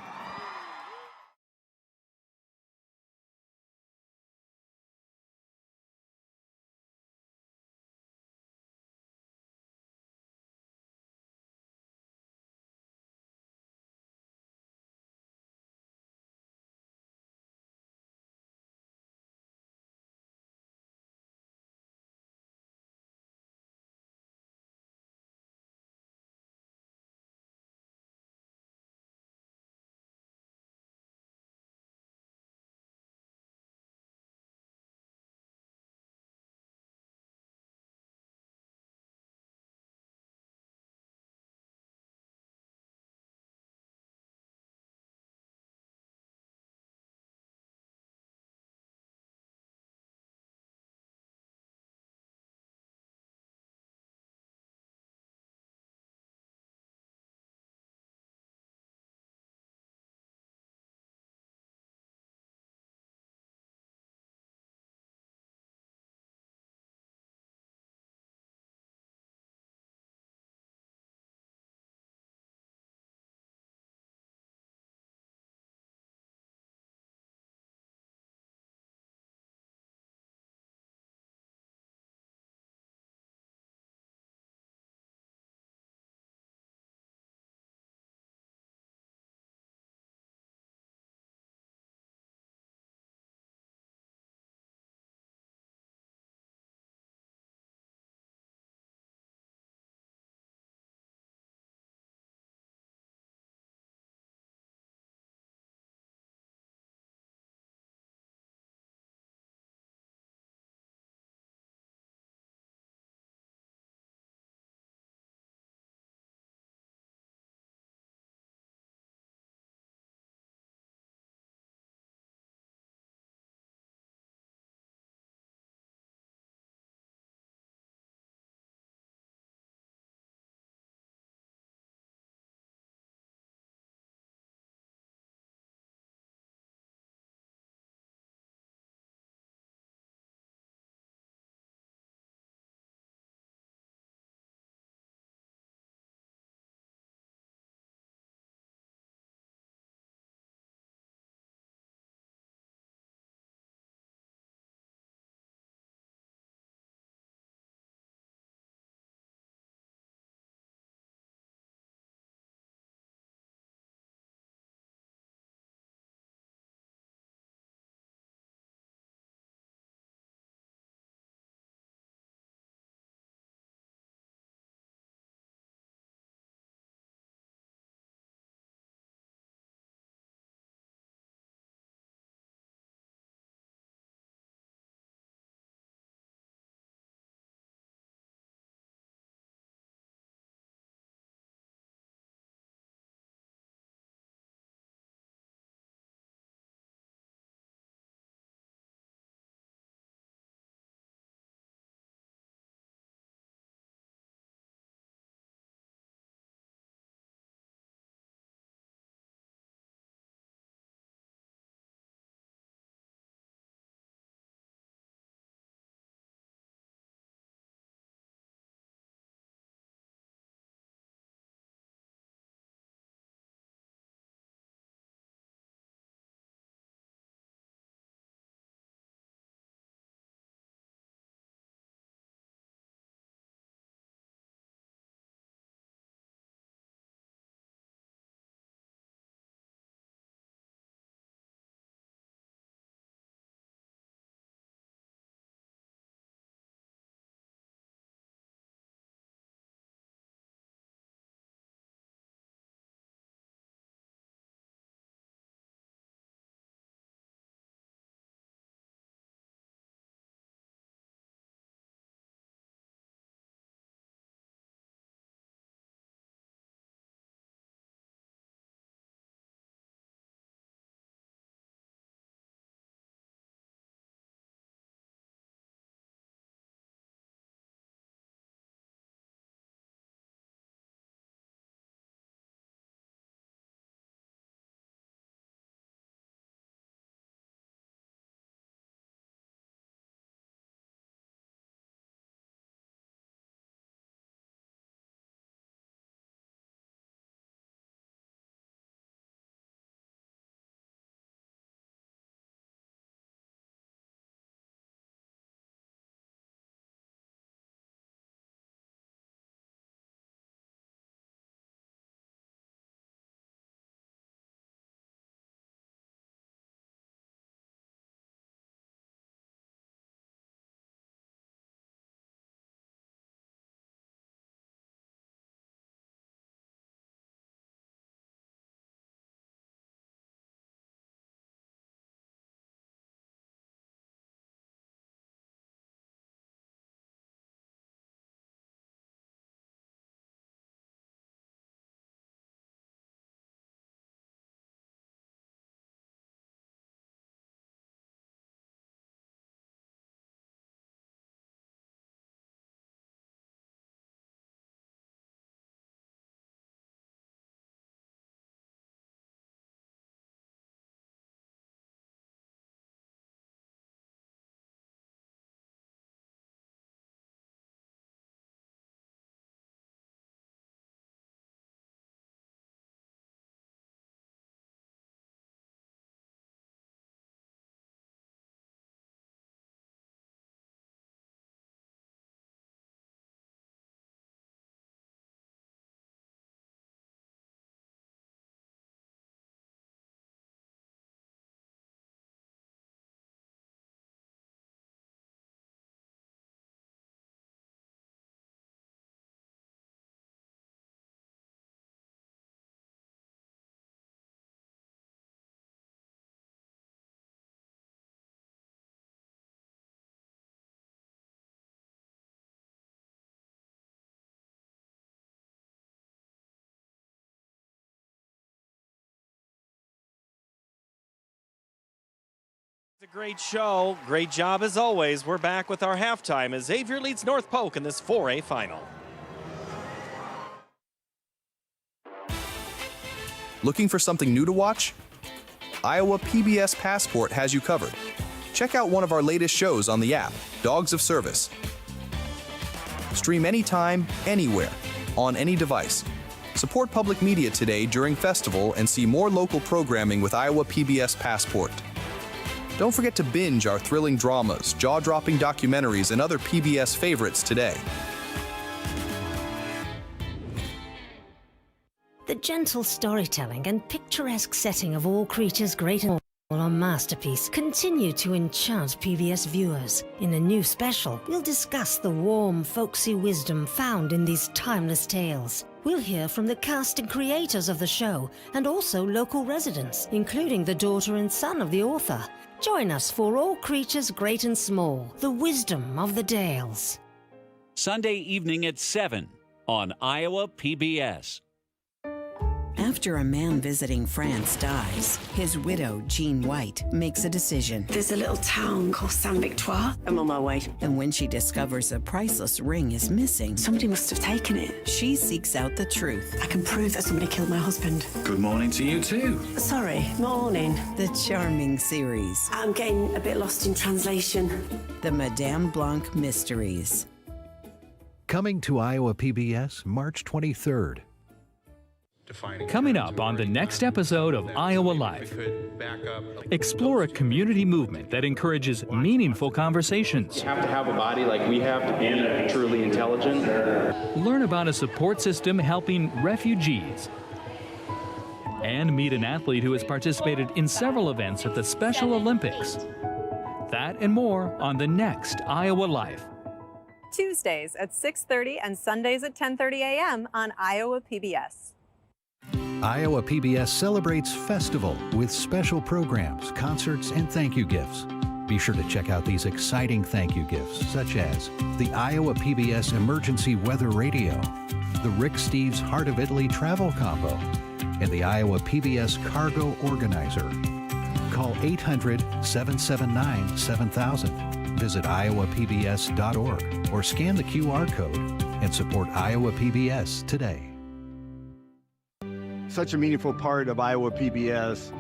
It's a great show. Great job as always. We're back with our halftime as Xavier leads North Polk in this 4A final. Looking for something new to watch? Iowa PBS Passport has you covered. Check out one of our latest shows on the app, Dogs of Service. Stream anytime, anywhere, on any device. Support public media today during festival and see more local programming with Iowa PBS Passport. Don't forget to binge our thrilling dramas, jaw-dropping documentaries, and other PBS favorites today. The gentle storytelling and picturesque setting of All Creatures Great and Small on Masterpiece continue to enchant PBS viewers. In a new special, we'll discuss the warm, folksy wisdom found in these timeless tales. We'll hear from the cast and creators of the show, and also local residents, including the daughter and son of the author. Join us for All Creatures Great and Small, the wisdom of the Dales. Sunday evening at 7 on Iowa PBS. After a man visiting France dies, his widow, Jean White, makes a decision. There's a little town called Saint-Victoire. I'm on my way. And when she discovers a priceless ring is missing, somebody must have taken it. She seeks out the truth. I can prove that somebody killed my husband. Good morning to you too. Sorry, morning. The charming series. I'm getting a bit lost in translation. The Madame Blanc Mysteries. Coming to Iowa PBS March 23rd. Coming up on the next episode of Iowa Life, explore a community movement that encourages meaningful conversations. You have to have a body like we have to be truly intelligent. Learn about a support system helping refugees. And meet an athlete who has participated in several events at the Special Olympics. That and more on the next Iowa Life. Tuesdays at 6:30 and Sundays at 10:30 a.m. on Iowa PBS. Iowa PBS celebrates Festival with special programs, concerts, and thank you gifts. Be sure to check out these exciting thank you gifts, such as the Iowa PBS Emergency Weather Radio, the Rick Steves Heart of Italy Travel Combo, and the Iowa PBS Cargo Organizer. Call 800-779-7000. Visit iowapbs.org or scan the QR code and support Iowa PBS today. Such a meaningful part of Iowa PBS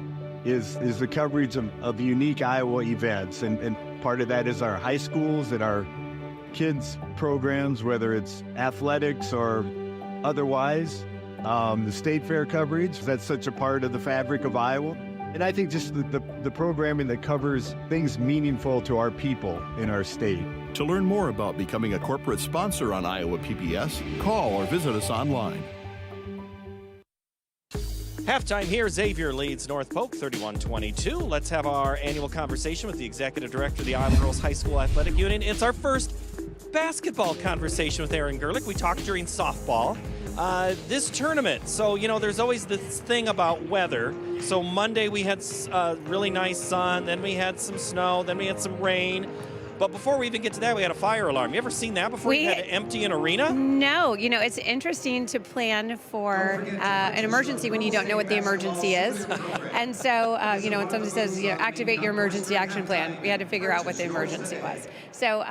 is the coverage of unique Iowa events. And part of that is our high schools and our kids' programs, whether it's athletics or otherwise. The state fair coverage, that's such a part of the fabric of Iowa. And I think just the programming that covers things meaningful to our people in our state. To learn more about becoming a corporate sponsor on Iowa PBS, call or visit us online. Halftime here, Xavier leads North Polk 31-22. Let's have our annual conversation with the executive director of the Iowa Girls High School Athletic Union. It's our first basketball conversation with Aaron Gerlich. We talked during softball. This tournament, so, you know, there's always this thing about weather. So Monday we had really nice sun, then we had some snow, then we had some rain. But before we even get to that, we had a fire alarm. You ever seen that before? You had to empty an arena? No. You know, it's interesting to plan for an emergency when you don't know what the emergency is. And so, you know, when somebody says, you know, activate your emergency action plan, we had to figure out what the emergency was. So,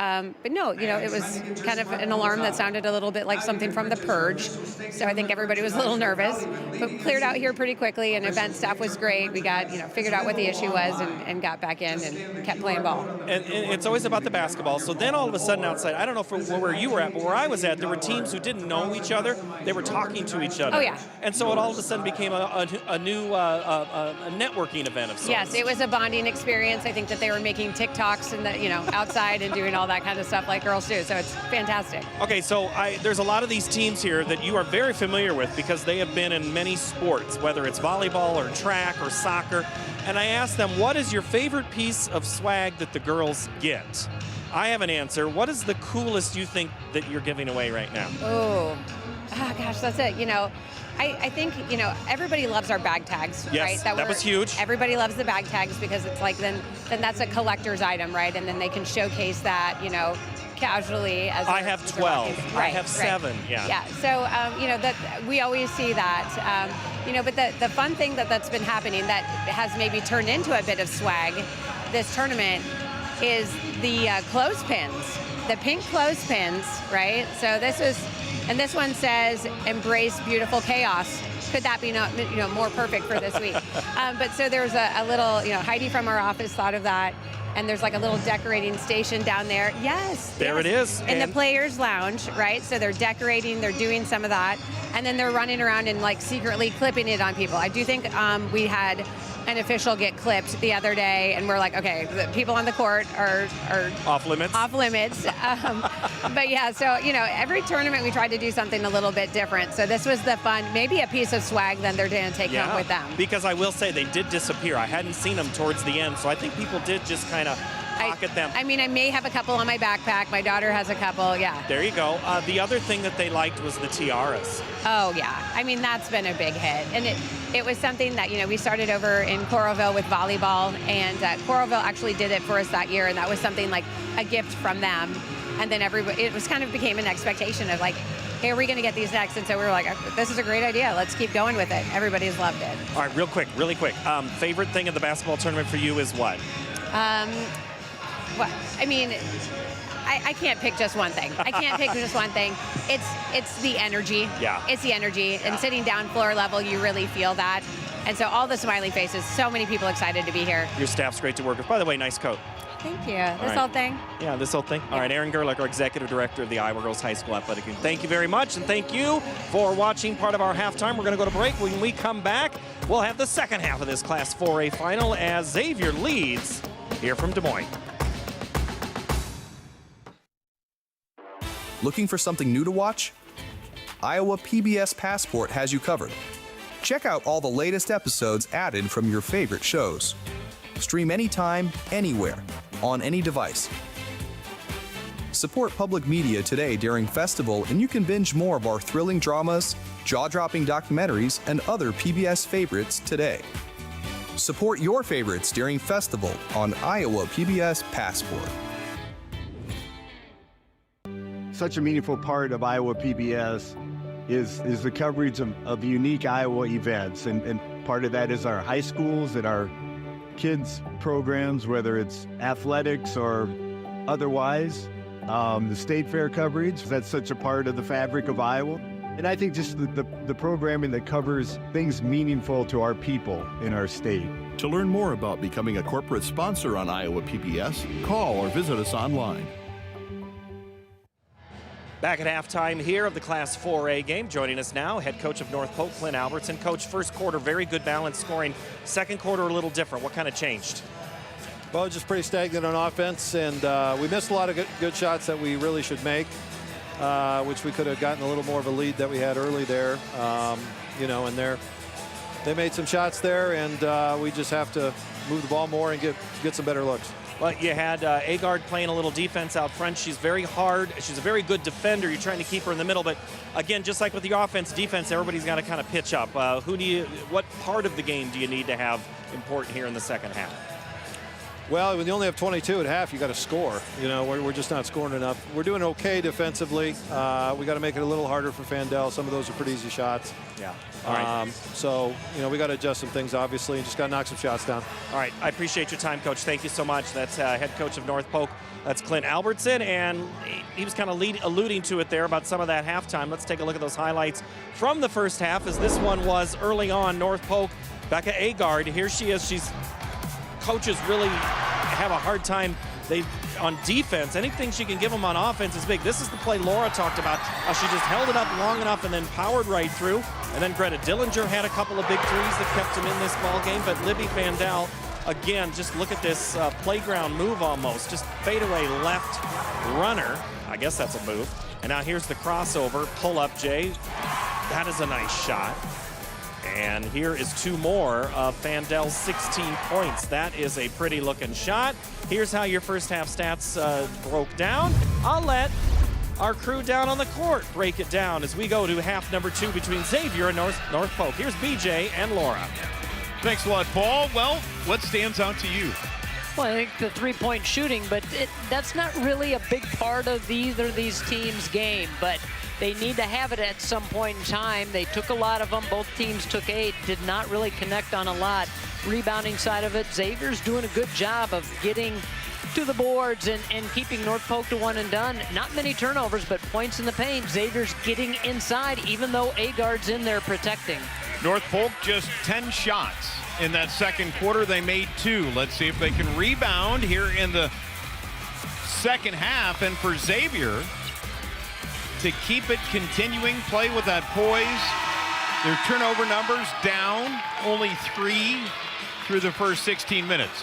but no, you know, it was kind of an alarm that sounded a little bit like something from The Purge. So I think everybody was a little nervous, but cleared out here pretty quickly, and event staff was great. We got, you know, figured out what the issue was and got back in and kept playing ball. And it's always about the basketball. So then all of a sudden outside, I don't know where you were at, but where I was at, there were teams who didn't know each other. They were talking to each other. Oh, yeah. And so it all of a sudden became a new networking event of sorts. Yes, it was a bonding experience. I think that they were making TikToks and, you know, outside and doing all that kind of stuff like girls do. So it's fantastic. Okay, so there's a lot of these teams here that you are very familiar with because they have been in many sports, whether it's volleyball or track or soccer. And I asked them, what is your favorite piece of swag that the girls get? I have an answer. What is the coolest you think that you're giving away right now? Oh gosh, that's it. You know, I think, you know, everybody loves our bag tags, yes, right? That was huge. Everybody loves the bag tags because it's like then that's a collector's item, right? And then they can showcase that, you know, casually. As I have 12. Right, I have 7. Yeah. Yeah. So you know, that we always see that. You know, but the fun thing that's been happening that has maybe turned into a bit of swag this tournament is the clothespins, the pink clothespins, right? So this one says, "Embrace beautiful chaos." Could that be more perfect for this week? But so there's a little, Heidi from our office thought of that. And there's like a little decorating station down there. Yes. There it is. In the players' lounge, right? So they're decorating, they're doing some of that. And then they're running around and like secretly clipping it on people. I do think we had an official get clipped the other day, and we're like, okay, the people on the court are off limits. Off limits. But yeah, so every tournament we tried to do something a little bit different. So this was the fun, maybe a piece of swag then they're going to take home with them. Because I will say they did disappear. I hadn't seen them towards the end, so I think people did just kind of pocket them. I mean, I may have a couple on my backpack. My daughter has a couple. Yeah. There you go. The other thing that they liked was the tiaras. Oh yeah. I mean, that's been a big hit, and it was something that we started over in Coralville with volleyball, and Coralville actually did it for us that year, and that was something like a gift from them. And then it was kind of became an expectation of like, hey, are we going to get these next? And so we were like, this is a great idea. Let's keep going with it. Everybody's loved it. All right, really quick. Favorite thing of the basketball tournament for you is what? Well, I mean, I can't pick just one thing. It's the energy. Yeah. It's the energy. And sitting down floor level, you really feel that. And so all the smiling faces, so many people excited to be here. Your staff's great to work with. By the way, nice coat. Thank you. This whole thing? Yeah, this whole thing. All right, Erin Gerlich, our Executive Director of the Iowa Girls High School Athletic Union. Thank you very much, and thank you for watching part of our halftime. We're going to go to break. When we come back, we'll have the second half of this Class 4A final as Xavier leads here from Des Moines. Looking for something new to watch? Iowa PBS Passport has you covered. Check out all the latest episodes added from your favorite shows. Stream anytime, anywhere, on any device. Support public media today during Festival, and you can binge more of our thrilling dramas, jaw-dropping documentaries, and other PBS favorites today. Support your favorites during Festival on Iowa PBS Passport. Such a meaningful part of Iowa PBS is the coverage of unique Iowa events, and part of that is our high schools and our kids programs, whether it's athletics or otherwise. The state fair coverage, that's such a part of the fabric of Iowa. And I think just the programming that covers things meaningful to our people in our state. To learn more about becoming a corporate sponsor on Iowa PBS, call or visit us online. Back at halftime here of the Class 4A game. Joining us now, head coach of North Polk, Clint Albertson. Coach, first quarter, very good balanced scoring. Second quarter, a little different. What kind of changed? Well, just pretty stagnant on offense, and we missed a lot of good shots that we really should make, which we could have gotten a little more of a lead that we had early there. And they made some shots there, and we just have to move the ball more and get some better looks. Well, you had Agard playing a little defense out front. She's very hard. She's a very good defender. You're trying to keep her in the middle. But, again, just like with the offense, defense, everybody's got to kind of pitch up. What part of the game do you need to have important here in the second half? Well, when you only have 22 at half, you got to score. We're just not scoring enough. We're doing okay defensively. We got to make it a little harder for Fandel. Some of those are pretty easy shots. Yeah. All right. So, we got to adjust some things, obviously, and just got to knock some shots down. All right. I appreciate your time, Coach. Thank you so much. That's head coach of North Polk. That's Clint Albertson, and he was kind of alluding to it there about some of that halftime. Let's take a look at those highlights from the first half, as this one was early on. North Polk, Becca Agard. Here she is. Coaches really have a hard time on defense. Anything she can give them on offense is big. This is the play Laura talked about. She just held it up long enough and then powered right through. And then Greta Dillinger had a couple of big threes that kept him in this ball game. But Libby Fandel, again, just look at this playground move almost. Just fadeaway left runner. I guess that's a move. And now here's the crossover. Pull up, Jay. That is a nice shot. And here is two more of Fandel's 16 points. That is a pretty looking shot. Here's how your first half stats broke down. I'll let our crew down on the court break it down as we go to half number 2 between Xavier and North Polk. Here's BJ and Laura. Thanks a lot, Paul. Well, what stands out to you? Well, I think the three-point shooting, but that's not really a big part of either of these teams' game. But They need to have it at some point in time. They took a lot of them. Both teams took 8, did not really connect on a lot. Rebounding side of it, Xavier's doing a good job of getting to the boards and keeping North Polk to one and done. Not many turnovers, but points in the paint. Xavier's getting inside, even though Agard's in there protecting. North Polk just 10 shots in that second quarter. They made 2. Let's see if they can rebound here in the second half. And for Xavier to keep it continuing, play with that poise. Their turnover numbers down, only 3 through the first 16 minutes.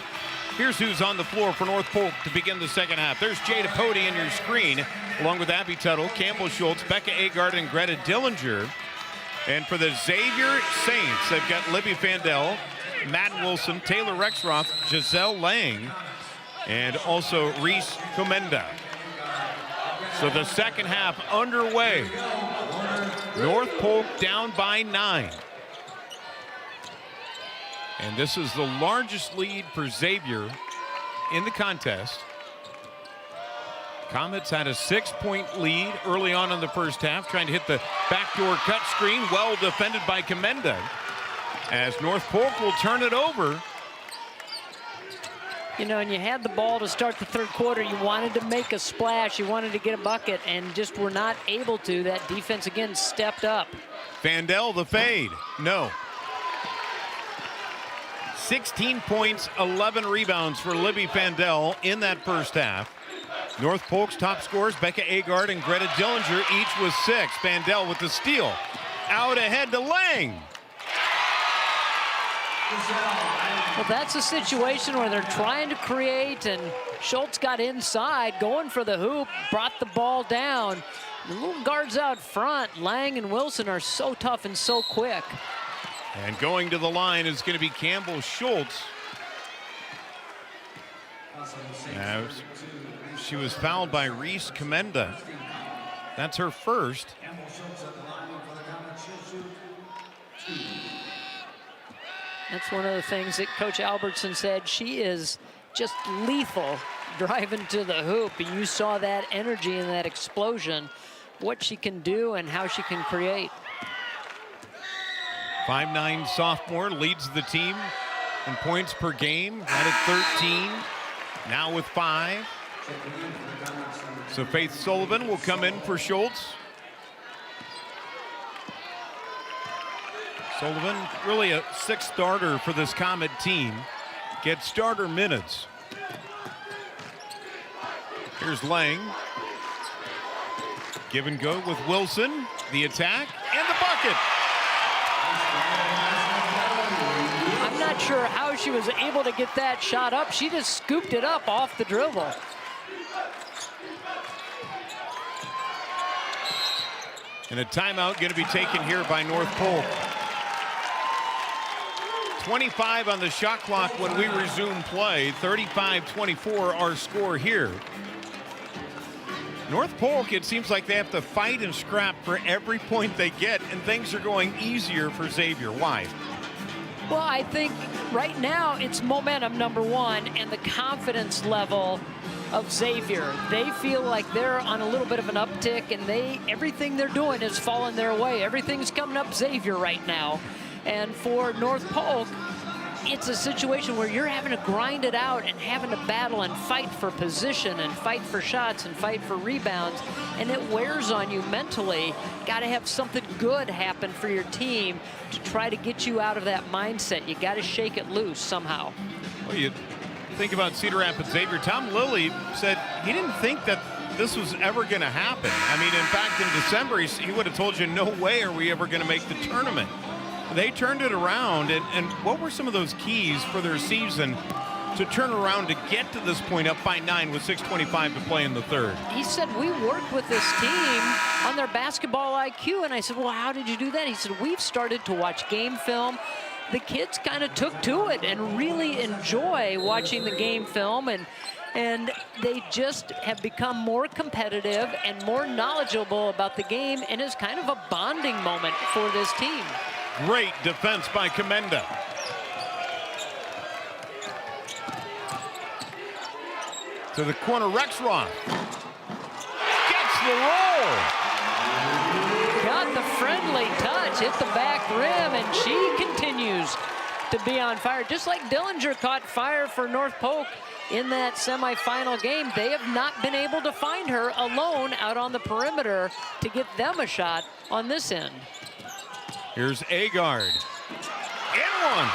Here's who's on the floor for North Polk to begin the second half. There's Jada Pody in your screen, along with Abby Tuttle, Campbell Schultz, Becca Agard, and Greta Dillinger. And for the Xavier Saints, they've got Libby Fandel, Madden Wilson, Taylor Rexroth, Giselle Lang, and also Reese Comenda. So the second half underway. North Polk down by 9. And this is the largest lead for Xavier in the contest. Comets had a 6-point lead early on in the first half, trying to hit the backdoor cut screen, well defended by Comenda. As North Polk will turn it over. You know, and you had the ball to start the third quarter. You wanted to make a splash. You wanted to get a bucket, and just were not able to. That defense, again, stepped up. Fandel, the fade. No. 16 points, 11 rebounds for Libby Fandel in that first half. North Polk's top scorers, Becca Agard and Greta Dillinger, each with 6. Fandel with the steal. Out ahead to Lang. Well, that's a situation where they're trying to create, and Schultz got inside, going for the hoop, brought the ball down. The little guards out front, Lang and Wilson, are so tough and so quick. And going to the line is going to be Campbell Schultz. She was fouled by Reese Comenda. That's her first. That's one of the things that Coach Albertson said. She is just lethal driving to the hoop. And you saw that energy and that explosion, what she can do and how she can create. 5'9" sophomore leads the team in points per game. Had at 13, now with 5. So Faith Sullivan will come in for Schultz. Sullivan, really a 6th starter for this Comet team. Gets starter minutes. Here's Lang. Give and go with Wilson. The attack and the bucket. I'm not sure how she was able to get that shot up. She just scooped it up off the dribble. And a timeout going to be taken here by North Polk. 25 on the shot clock when we resume play. 35-24 our score here. North Polk, it seems like they have to fight and scrap for every point they get, and things are going easier for Xavier. Why? Well, I think right now it's momentum, number one, and the confidence level of Xavier. They feel like they're on a little bit of an uptick, and everything they're doing is falling their way. Everything's coming up Xavier right now. And for North Polk, it's a situation where you're having to grind it out and having to battle and fight for position and fight for shots and fight for rebounds, and it wears on you mentally. Got to have something good happen for your team to try to get you out of that mindset. You got to shake it loose somehow. Well, you think about Cedar Rapids Xavier. Tom Lilly said he didn't think that this was ever going to happen. I mean, in fact, in December, he would have told you, no way are we ever going to make the tournament. They turned it around, and what were some of those keys for their season to turn around to get to this point up by 9 with 6:25 to play in the third? He said, we worked with this team on their basketball IQ, and I said, well, how did you do that? He said, we've started to watch game film. The kids kind of took to it and really enjoy watching the game film, and they just have become more competitive and more knowledgeable about the game, and it's kind of a bonding moment for this team. Great defense by Comenda. To the corner, Rexroth. Gets the roll. Comets hit the back rim, and she continues to be on fire. Just like Dillinger caught fire for North Polk in that semifinal game, they have not been able to find her alone out on the perimeter to get them a shot on this end. Here's Agard. In one.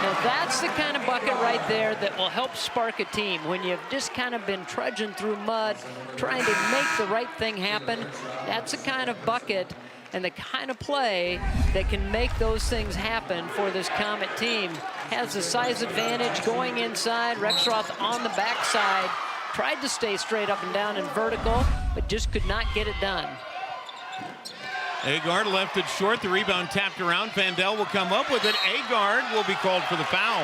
Now that's the kind of bucket right there that will help spark a team. When you've just kind of been trudging through mud, trying to make the right thing happen, that's the kind of bucket and the kind of play that can make those things happen for this Comet team. Has the size advantage going inside. Rexroth on the backside. Tried to stay straight up and down and vertical, but just could not get it done. Agard left it short. The rebound tapped around. Vandell will come up with it. Agard will be called for the foul.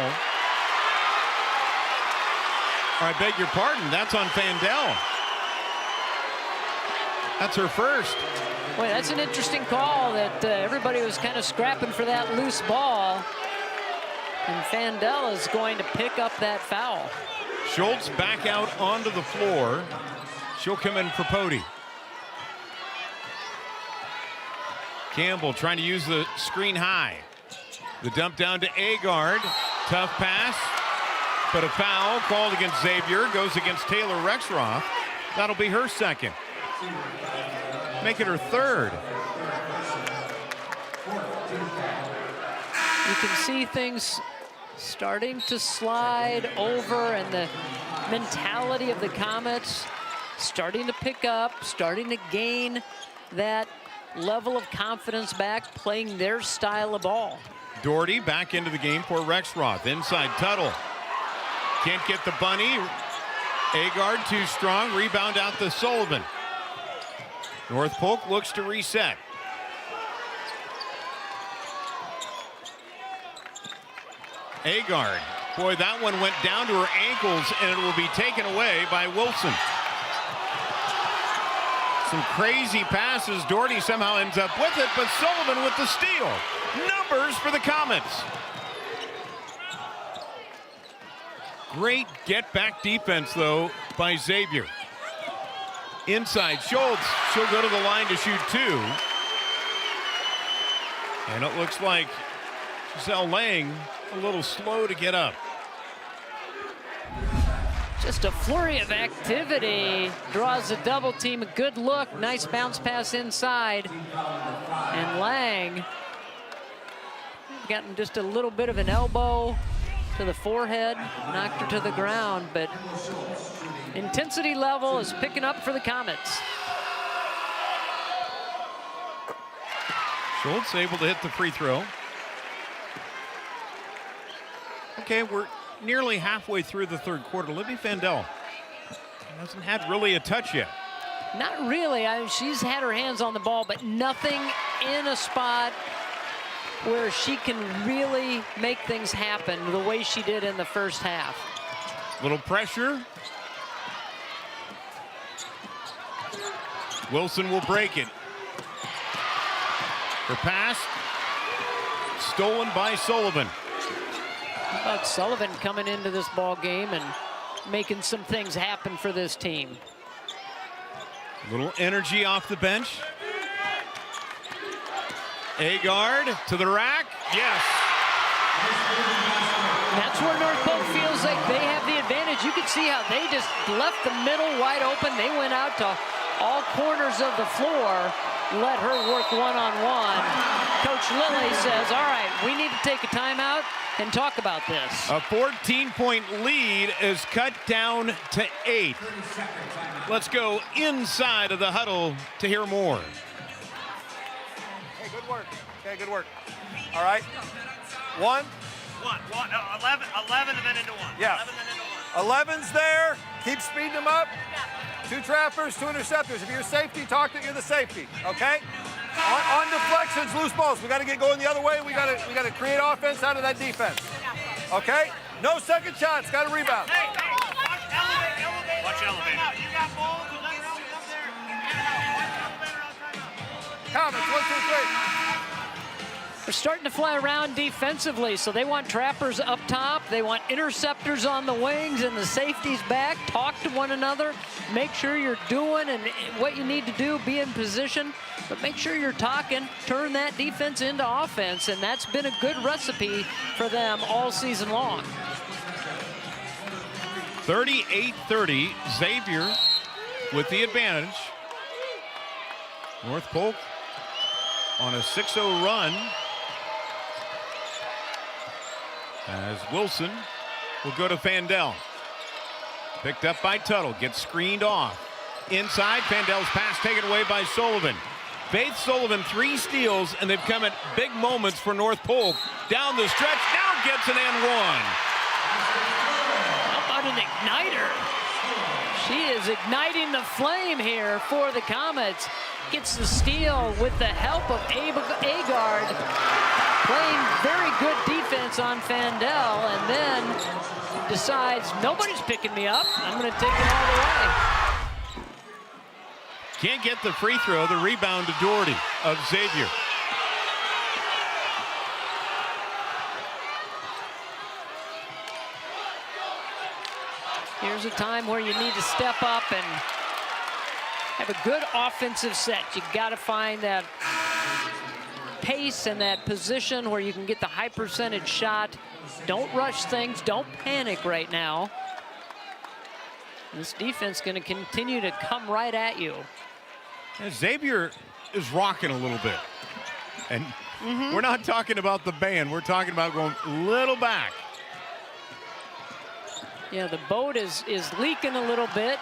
Or I beg your pardon. That's on Vandell. That's her first. Boy, that's an interesting call that everybody was kind of scrapping for that loose ball. And Vandell is going to pick up that foul. Schultz back out onto the floor. She'll come in for Pody. Campbell trying to use the screen high. The dump down to Agard. Tough pass, but a foul called against Xavier. Goes against Taylor Rexroth. That'll be her second. Make it her third. You can see things starting to slide over, and the mentality of the Comets starting to pick up, starting to gain that level of confidence back, playing their style of ball. Doherty back into the game for Rexroth. Inside Tuttle. Can't get the bunny. Agard too strong. Rebound out to Sullivan. North Polk looks to reset. Agard. Boy, that one went down to her ankles, and it will be taken away by Wilson. Some crazy passes. Doherty somehow ends up with it, but Sullivan with the steal. Numbers for the Comets. Great get-back defense, though, by Xavier. Inside, Schultz. She'll go to the line to shoot two. And it looks like Giselle Lang a little slow to get up. Just a flurry of activity. Draws a double team. A good look. Nice bounce pass inside. And Lang gotten just a little bit of an elbow to the forehead. Knocked her to the ground. But intensity level is picking up for the Comets. Schultz able to hit the free throw. Okay, we're nearly halfway through the third quarter. Libby Vandell hasn't had really a touch yet. Not really. She's had her hands on the ball, but nothing in a spot where she can really make things happen the way she did in the first half. Little pressure. Wilson will break it. Her pass stolen by Sullivan. How about Sullivan coming into this ball game and making some things happen for this team? Little energy off the bench. Agard to the rack. Yes. That's where North Polk feels like they have the advantage. You can see how they just left the middle wide open. They went out to all corners of the floor, let her work one-on-one. Coach Lilly says, all right, we need to take a timeout and talk about this. A 14-point lead is cut down to 8. Let's go inside of the huddle to hear more. Hey, good work. Okay, good work. All right. 1. 11 and then into 1. Yeah. 11 and into 1. 11's there. Keep speeding them up. 2 trappers, 2 interceptors. If you're safety, talk that you're the safety. Okay? On deflections, loose balls. We got to get going the other way. We got to create offense out of that defense. Okay? No second shots. Got to rebound. Hey, elevate. Watch elevate. You got balls. Up there. Comets, 1, 2, 3. They're starting to fly around defensively, so they want trappers up top. They want interceptors on the wings and the safeties back. Talk to one another. Make sure you're doing and what you need to do, be in position, but make sure you're talking, turn that defense into offense, and that's been a good recipe for them all season long. 38-30, Xavier with the advantage. North Polk on a 6-0 run. As Wilson will go to Fandel. Picked up by Tuttle, gets screened off. Inside, Fandel's pass taken away by Sullivan. Faith Sullivan, 3 steals, and they've come at big moments for North Polk. Down the stretch, now gets an and one. How about an igniter? She is igniting the flame here for the Comets. Gets the steal with the help of Agard, playing very good defense on Fandel, and then decides nobody's picking me up. I'm going to take it all the way. Can't get the free throw. The rebound to Doherty of Xavier. Here's a time where you need to step up and have a good offensive set. You got to find that pace and that position where you can get the high percentage shot. Don't rush things. Don't panic right now. This defense going to continue to come right at you. And Xavier is rocking a little bit. And we're not talking about the band. We're talking about going a little back. Yeah, the boat is leaking a little bit,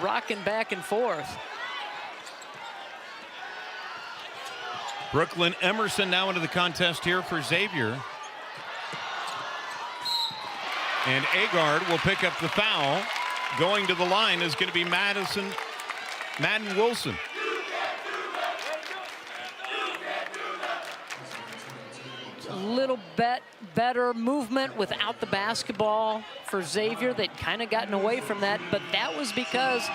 rocking back and forth. Brooklyn Emerson now into the contest here for Xavier. And Agard will pick up the foul. Going to the line is going to be Madden Wilson. A little bit better movement without the basketball for Xavier. They'd kind of gotten away from that, but that was because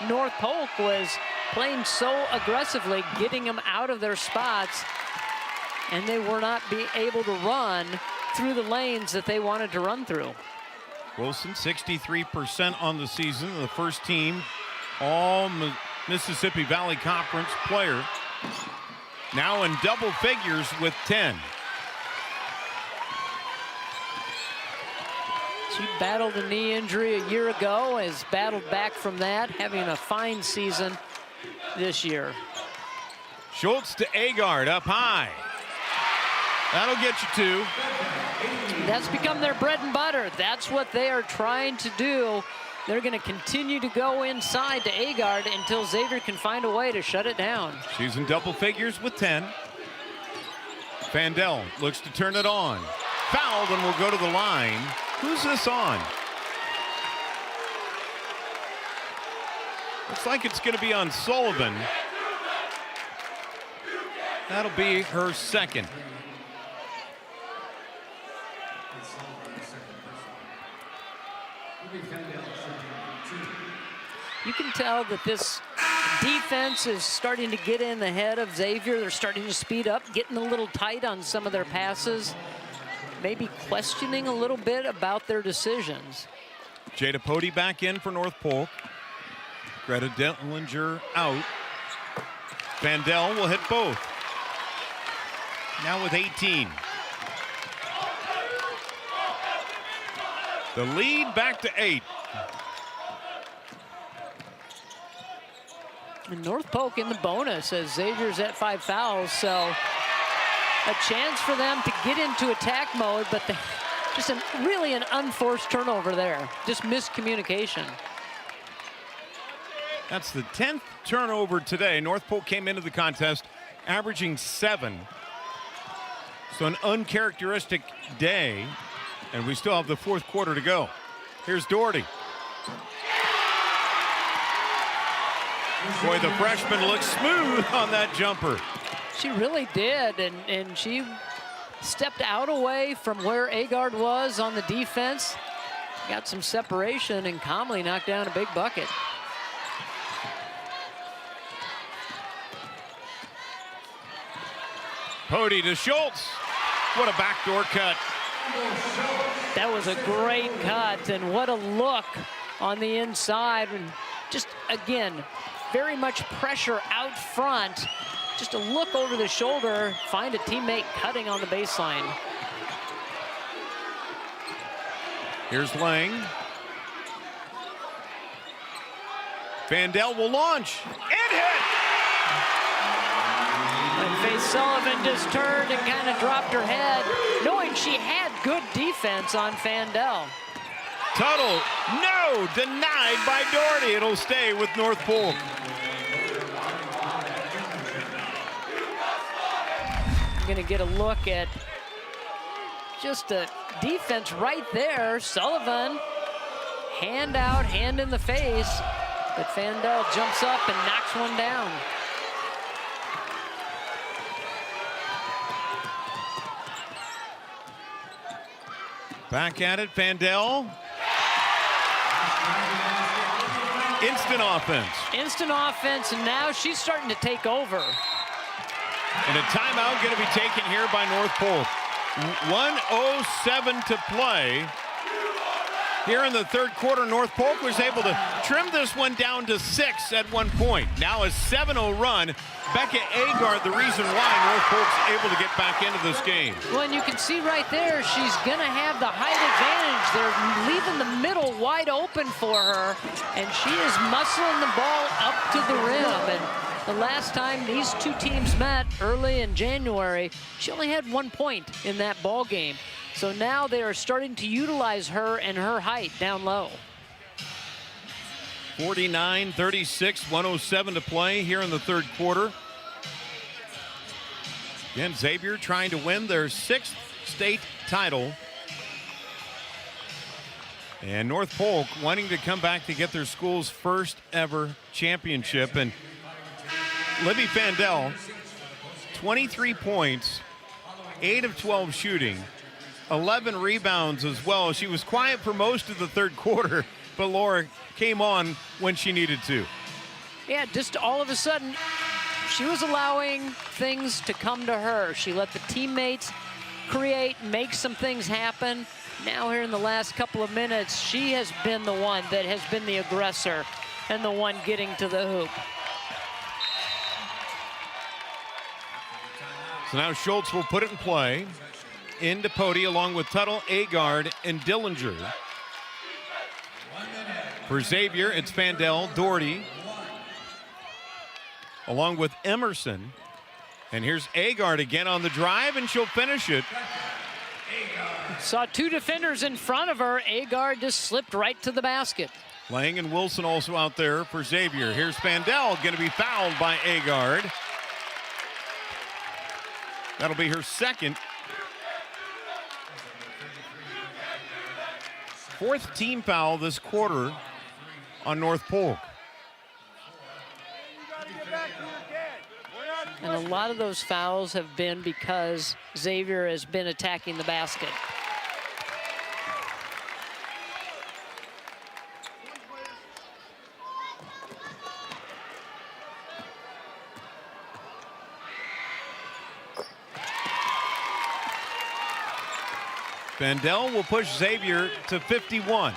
North Polk was playing so aggressively, getting them out of their spots, and they were not able to run through the lanes that they wanted to run through. Wilson, 63% on the season, the first team all Mississippi Valley Conference player. Now in double figures with 10. She battled a knee injury a year ago, has battled back from that, having a fine season this year. Schultz to Agard up high. That'll get you 2. That's become their bread and butter. That's what they are trying to do. They're going to continue to go inside to Agard until Xavier can find a way to shut it down. She's in double figures with 10. Fandel looks to turn it on. Fouled and will go to the line. Who's this on? Looks like it's going to be on Sullivan. That'll be her second. You can tell that this defense is starting to get in the head of Xavier. They're starting to speed up, getting a little tight on some of their passes, maybe questioning a little bit about their decisions. Jada Pody back in for North Polk. Greta Dellinger out. Fandel will hit both. Now with 18. The lead back to 8. And North Polk in the bonus as Xavier's at 5 fouls, so a chance for them to get into attack mode, but just really an unforced turnover there. Just miscommunication. That's the 10th turnover today. North Polk came into the contest averaging 7. So an uncharacteristic day, and we still have the 4th quarter to go. Here's Doherty. Boy, the freshman looks smooth on that jumper. She really did, and she stepped out away from where Agard was on the defense. Got some separation and calmly knocked down a big bucket. Pody to Schultz. What a backdoor cut. That was a great cut, and what a look on the inside. And just, again, very much pressure out front. Just a look over the shoulder, find a teammate cutting on the baseline. Here's Lang. Vandell will launch and hit. And Faith Sullivan just turned and kind of dropped her head, knowing she had good defense on Vandell. Tuttle, no, denied by Doherty. It'll stay with North Polk. I'm gonna get a look at just a defense right there. Sullivan, hand out, hand in the face, but Vandell jumps up and knocks one down. Back at it, Vandell. Instant offense. Instant offense, and now she's starting to take over. And a timeout going to be taken here by North Polk. 1:07 to play. Here in the third quarter, North Polk was able to trim this one down to 6 at one point. Now a 7-0 run. Becca Agard, the reason why North Polk's able to get back into this game. Well, and you can see right there, she's gonna have the height advantage. They're leaving the middle wide open for her, and she is muscling the ball up to the rim. And the last time these two teams met early in January, she only had 1 point in that ball game. So now they are starting to utilize her and her height down low. 49-36, 1:07 to play here in the third quarter. Again, Xavier trying to win their 6th state title. And North Polk wanting to come back to get their school's first ever championship. And Libby Vandell, 23 points, 8 of 12 shooting, 11 rebounds as well. She was quiet for most of the third quarter, but Laura came on when she needed to. Yeah, just all of a sudden, she was allowing things to come to her. She let the teammates create, make some things happen. Now here in the last couple of minutes, she has been the one that has been the aggressor and the one getting to the hoop. So now Schultz will put it in play. Into Pody along with Tuttle, Agard, and Dillinger. For Xavier, it's Vandell, Doherty, along with Emerson. And here's Agard again on the drive, and she'll finish it. Saw two defenders in front of her. Agard just slipped right to the basket. Lang and Wilson also out there for Xavier. Here's Vandell, going to be fouled by Agard. That'll be her second. 4th team foul this quarter on North Polk. And a lot of those fouls have been because Xavier has been attacking the basket. Vandell will push Xavier to 51.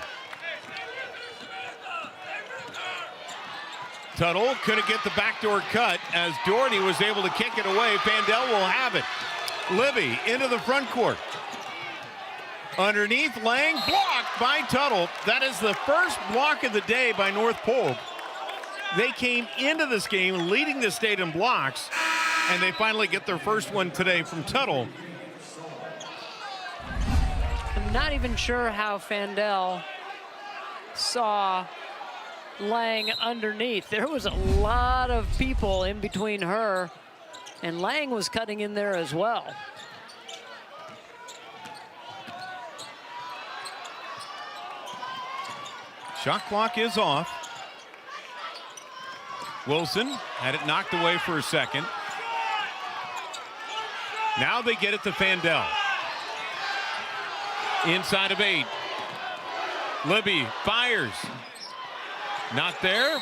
Tuttle couldn't get the backdoor cut as Doherty was able to kick it away. Vandell will have it. Libby into the front court. Underneath, Lang, blocked by Tuttle. That is the first block of the day by North Polk. They came into this game leading the state in blocks, and they finally get their first one today from Tuttle. Not even sure how Vandell saw Lang underneath. There was a lot of people in between her, and Lang was cutting in there as well. Shot clock is off. Wilson had it knocked away for a second. Now they get it to Vandell. Inside of 8. Libby fires. Not there.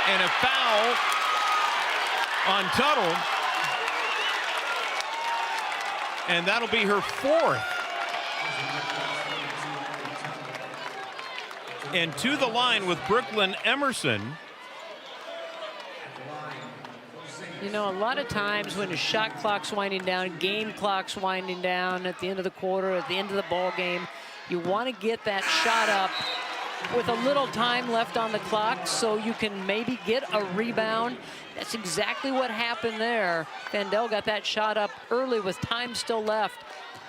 And a foul on Tuttle. And that'll be her 4th. And to the line with Brooklyn Emerson. You know, a lot of times when the shot clock's winding down, game clock's winding down at the end of the quarter, at the end of the ball game, you want to get that shot up with a little time left on the clock so you can maybe get a rebound. That's exactly what happened there. Fandel got that shot up early with time still left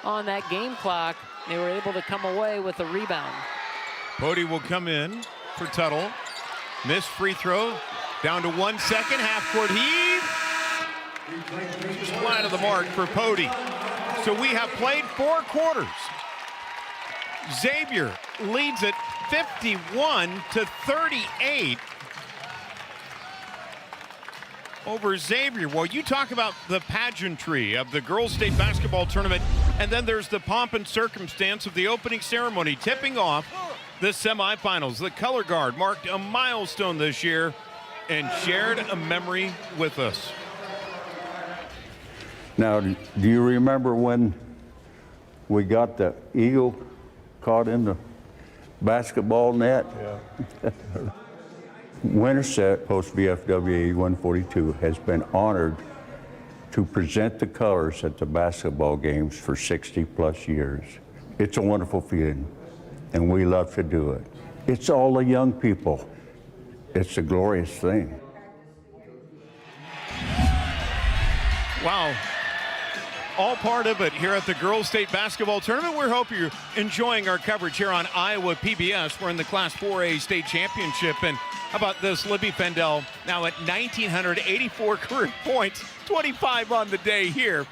on that game clock. They were able to come away with a rebound. Pody will come in for Tuttle. Missed free throw. Down to 1 second. Half-court heave. Just wide of the mark for Pody. So we have played 4 quarters. Xavier leads it 51-38 over Xavier. Well, you talk about the pageantry of the girls' state basketball tournament, and then there's the pomp and circumstance of the opening ceremony, tipping off the semifinals. The color guard marked a milestone this year and shared a memory with us. Now, do you remember when we got the eagle caught in the basketball net? Yeah. Winterset Post VFW 142 has been honored to present the colors at the basketball games for 60+ years. It's a wonderful feeling, and we love to do it. It's all the young people. It's a glorious thing. Wow. All part of it here at the Girls State Basketball Tournament. We hope you're enjoying our coverage here on Iowa PBS. We're in the Class 4A State Championship. And how about this? Libby Fandel now at 1,984 career points, 25 on the day here.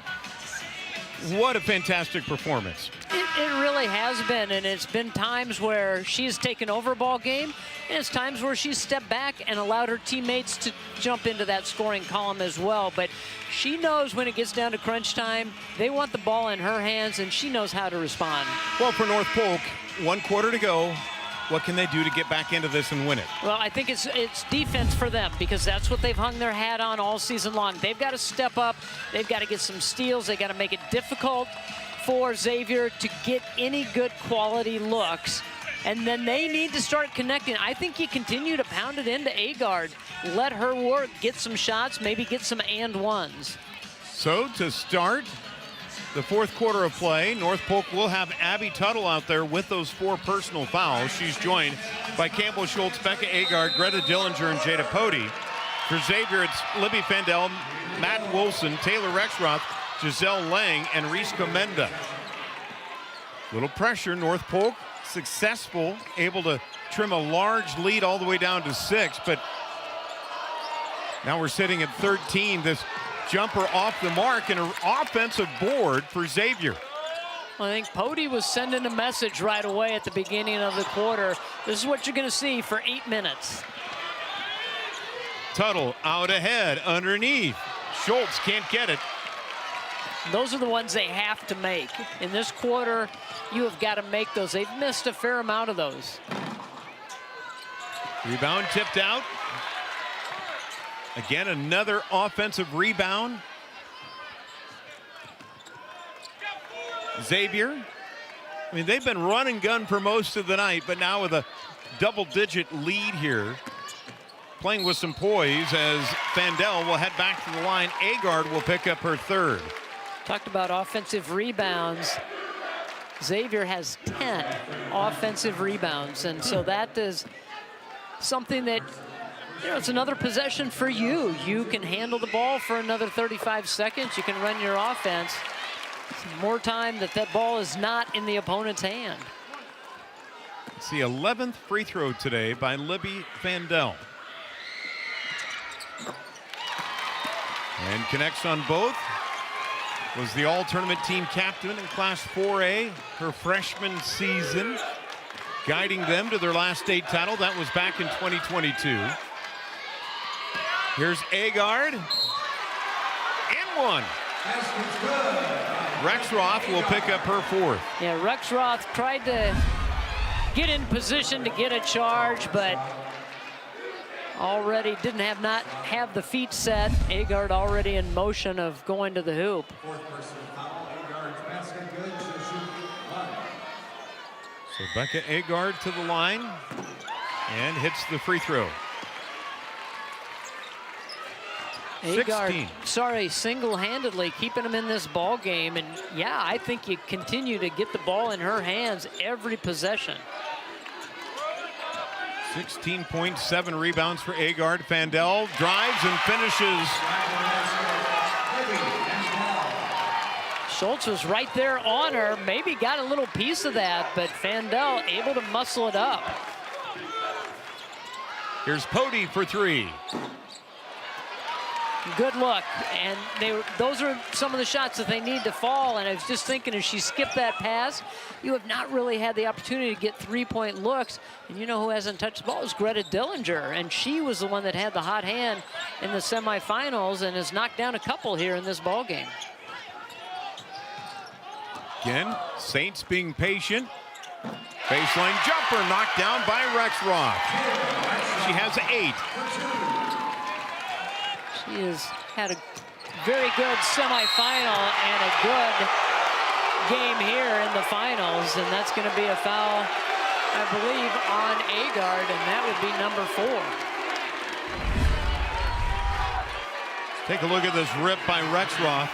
What a fantastic performance. It really has been, and it's been times where she's taken over a ball game, and it's times where she's stepped back and allowed her teammates to jump into that scoring column as well. But she knows when it gets down to crunch time, they want the ball in her hands, and she knows how to respond. Well, for North Polk, 1 quarter to go. What can they do to get back into this and win it? Well, I think it's defense for them, because that's what they've hung their hat on all season long. They've got to step up. They've got to get some steals. They've got to make it difficult for Xavier to get any good quality looks. And then they need to start connecting. I think you continue to pound it into A-guard. Let her work, get some shots, maybe get some and ones. So to start the 4th quarter of play, North Polk will have Abby Tuttle out there with those 4 personal fouls. She's joined by Campbell Schultz, Becca Agard, Greta Dillinger, and Jada Pody. For Xavier, it's Libby Fandel, Madden Wilson, Taylor Rexroth, Giselle Lang, and Reese Comenda. Little pressure. North Polk successful, able to trim a large lead all the way down to 6, but now we're sitting at 13. This jumper off the mark and an offensive board for Xavier. I think Pody was sending a message right away at the beginning of the quarter. This is what you're going to see for 8 minutes. Tuttle out ahead, underneath. Schultz can't get it. Those are the ones they have to make. In this quarter, you have got to make those. They've missed a fair amount of those. Rebound tipped out. Again, another offensive rebound. Xavier, I mean, they've been run and gun for most of the night, but now with a double-digit lead here. Playing with some poise as Fandel will head back to the line. Agard will pick up her 3rd. Talked about offensive rebounds. Xavier has 10 offensive rebounds, and so that is something that, you know, it's another possession for you. You can handle the ball for another 35 seconds. You can run your offense. It's more time that ball is not in the opponent's hand. It's the 11th free throw today by Libby Fandel. And connects on both. Was the all-tournament team captain in Class 4A her freshman season, guiding them to their last state title. That was back in 2022. Here's Agard. And one. Rexroth will pick up her 4th. Yeah, Rexroth tried to get in position to get a charge, but already didn't have the feet set. Agard already in motion of going to the hoop. So Becca Agard to the line and hits the free throw. Agard, sorry, single-handedly keeping him in this ball game. And yeah, I think you continue to get the ball in her hands every possession. 16.7 rebounds for Agard. Fandel drives and finishes. Schultz was right there on her, maybe got a little piece of that, but Fandel able to muscle it up. Here's Pody for three. Good look, and those are some of the shots that they need to fall. And I was just thinking, if she skipped that pass, you have not really had the opportunity to get three-point looks. And you know who hasn't touched the ball is Greta Dillinger, and she was the one that had the hot hand in the semifinals and has knocked down a couple here in this ball game. Again, Saints being patient. Baseline jumper knocked down by Rexroth. She has 8. She has had a very good semifinal and a good game here in the finals, and that's going to be a foul, I believe, on Agard, and that would be number 4. Take a look at this rip by Rexroth.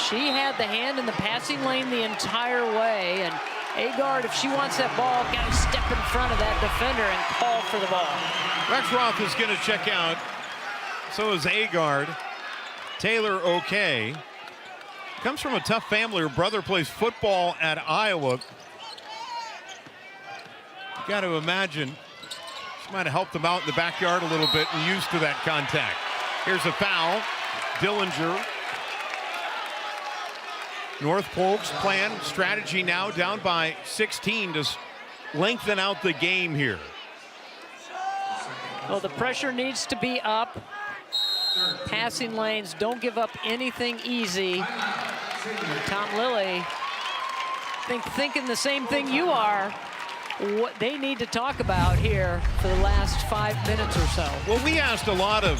She had the hand in the passing lane the entire way, and Agard, if she wants that ball, got to step in front of that defender and call for the ball. Rexroth is going to check out. So is Agard. Taylor okay. Comes from a tough family. Her brother plays football at Iowa. You got to imagine she might have helped them out in the backyard a little bit and used to that contact. Here's a foul. Dillinger. North Polk's plan, strategy now down by 16 to lengthen out the game here. Well, the pressure needs to be up. Passing lanes, don't give up anything easy. And Tom Lilly, thinking the same thing you are, what they need to talk about here for the last 5 minutes or so. Well, we asked a lot of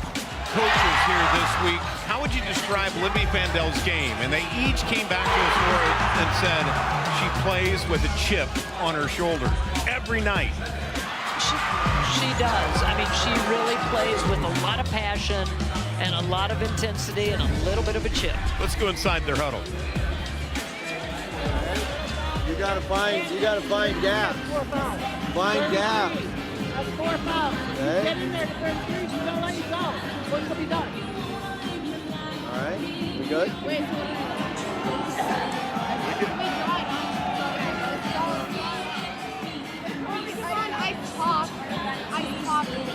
coaches here this week, how would you describe Libby Fandel's game? And they each came back to us and said she plays with a chip on her shoulder every night. She does. I mean, she really plays with a lot of passion and a lot of intensity and a little bit of a chip. Let's go inside their huddle. You gotta find gaps. Find gaps. That's 4 fouls. Okay. Get in there, turn 3, don't let you go. What's to be done? All right, we good? Wait.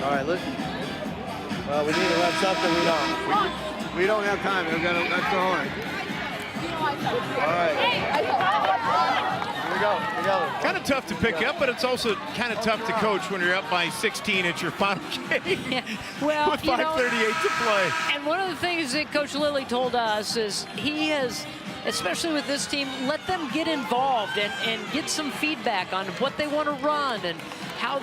All right, listen. Well, we need to run something. We don't have time. We're gonna let's go on. All right. Here we go. Together. Kind of tough to pick up, but it's also kind of tough to coach when you're up by 16 at your final game. Yeah. Well, with 5:38 to play. And one of the things that Coach Lilly told us is he has, especially with this team, let them get involved and get some feedback on what they want to run and how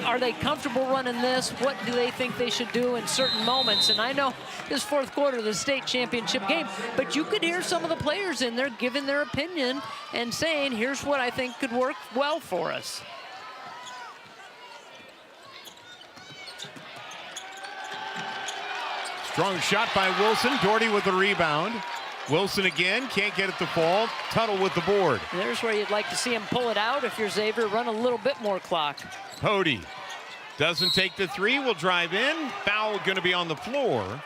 are they comfortable running this? What do they think they should do in certain moments? And I know this 4th quarter of the state championship game, but you could hear some of the players in there giving their opinion and saying, here's what I think could work well for us. Strong shot by Wilson. Doherty with the rebound. Wilson again, can't get it to fall. Tuttle with the board. There's where you'd like to see him pull it out if you're Xavier, run a little bit more clock. Pody doesn't take the 3, will drive in. Foul going to be on the floor.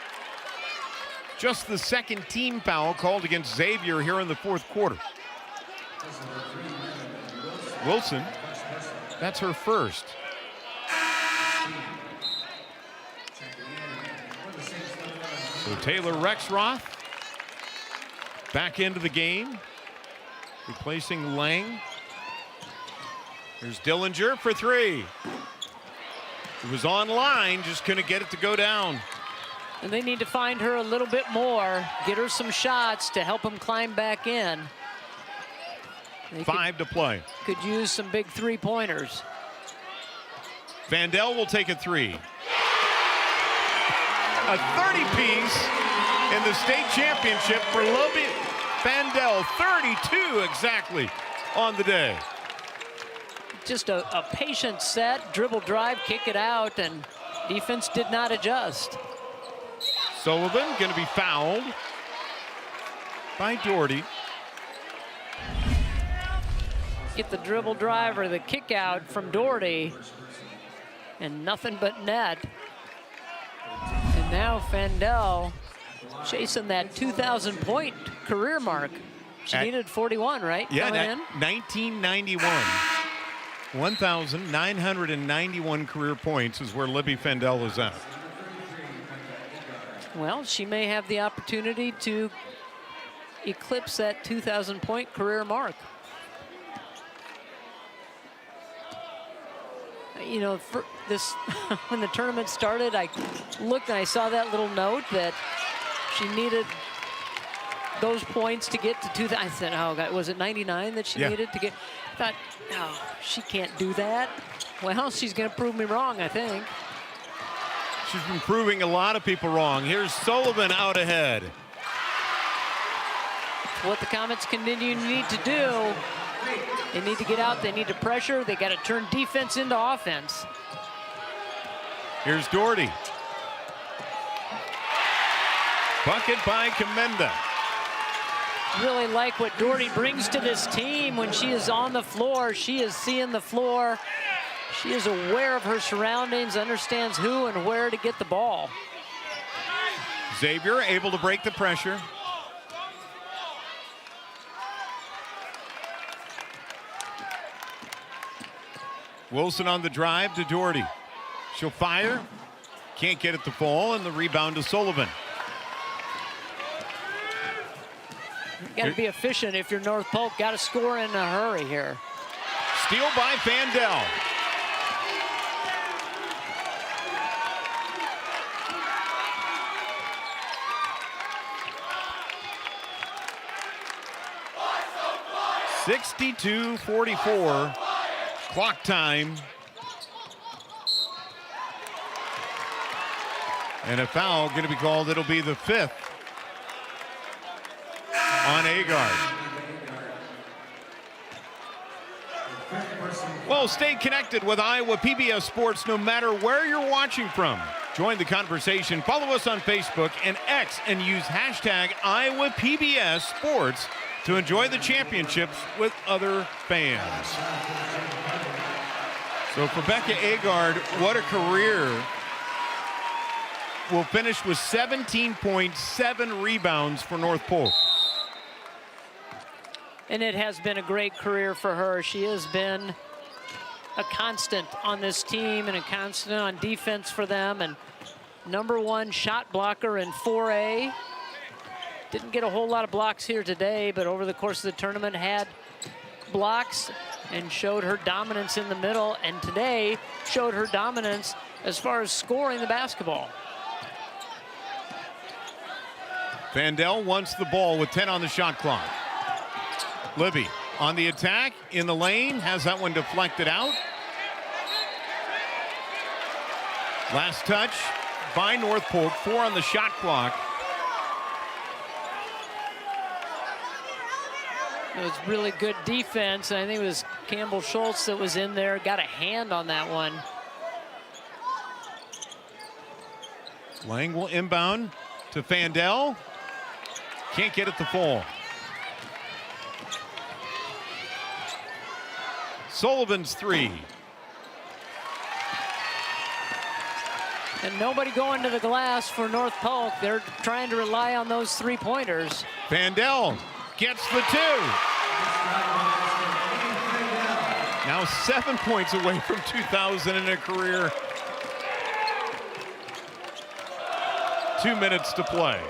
Just the 2nd team foul called against Xavier here in the 4th quarter. Wilson, that's her first. So Taylor Rexroth back into the game, replacing Lang. Here's Dillinger for 3. It was online, just couldn't get it to go down. And they need to find her a little bit more, get her some shots to help them climb back in. 5 to play. Could use some big 3-pointers. Vandell will take a 3. A 30-piece in the state championship for Fandel, 32 exactly on the day. Just a patient set, dribble drive, kick it out, and defense did not adjust. Sullivan going to be fouled by Doherty. Get the dribble drive or the kick out from Doherty, and nothing but net. And now Fandel chasing that 2,000-point career mark. She needed 41, right? Yeah, coming in? 1991. 1,991 career points is where Libby Fandel is at. Well, she may have the opportunity to eclipse that 2,000-point career mark. You know, for this, when the tournament started, I looked and I saw that little note that she needed those points to get to 2,000. I said, oh, God, was it 99 that she needed to get? I thought, no, she can't do that. Well, she's going to prove me wrong, I think. She's been proving a lot of people wrong. Here's Sullivan out ahead. What the Comets continue to need to do. They need to get out, they need to pressure, they got to turn defense into offense. Here's Doherty. Bucket by Commenda. Really like what Doherty brings to this team when she is on the floor. She is seeing the floor. She is aware of her surroundings, understands who and where to get the ball. Xavier able to break the pressure. Wilson on the drive to Doherty. She'll fire. Can't get it to fall, and the rebound to Sullivan. You got to be efficient if you're North Polk. Got to score in a hurry here. Steal by Fandel. .62-44. Clock time. And a foul going to be called. It'll be the 5th on Agard. Well, stay connected with Iowa PBS Sports no matter where you're watching from. Join the conversation. Follow us on Facebook and X and use hashtag Iowa PBS Sports to enjoy the championships with other fans. So for Becca Agard, what a career. Will finish with 17.7 rebounds for North Polk. And it has been a great career for her. She has been a constant on this team and a constant on defense for them, and #1 shot blocker in 4A. Didn't get a whole lot of blocks here today, but over the course of the tournament had blocks and showed her dominance in the middle, and today showed her dominance as far as scoring the basketball. Fandel wants the ball with 10 on the shot clock. Libby on the attack in the lane, has that one deflected out. Last touch by North Polk, 4 on the shot clock. It was really good defense, and I think it was Campbell Schultz that was in there, got a hand on that one. Lang will inbound to Fandel. Can't get it to fall. Sullivan's 3. And nobody going to the glass for North Polk. They're trying to rely on those 3-pointers. Fandel gets the 2. Now 7 points away from 2,000 in a career. 2 minutes to play.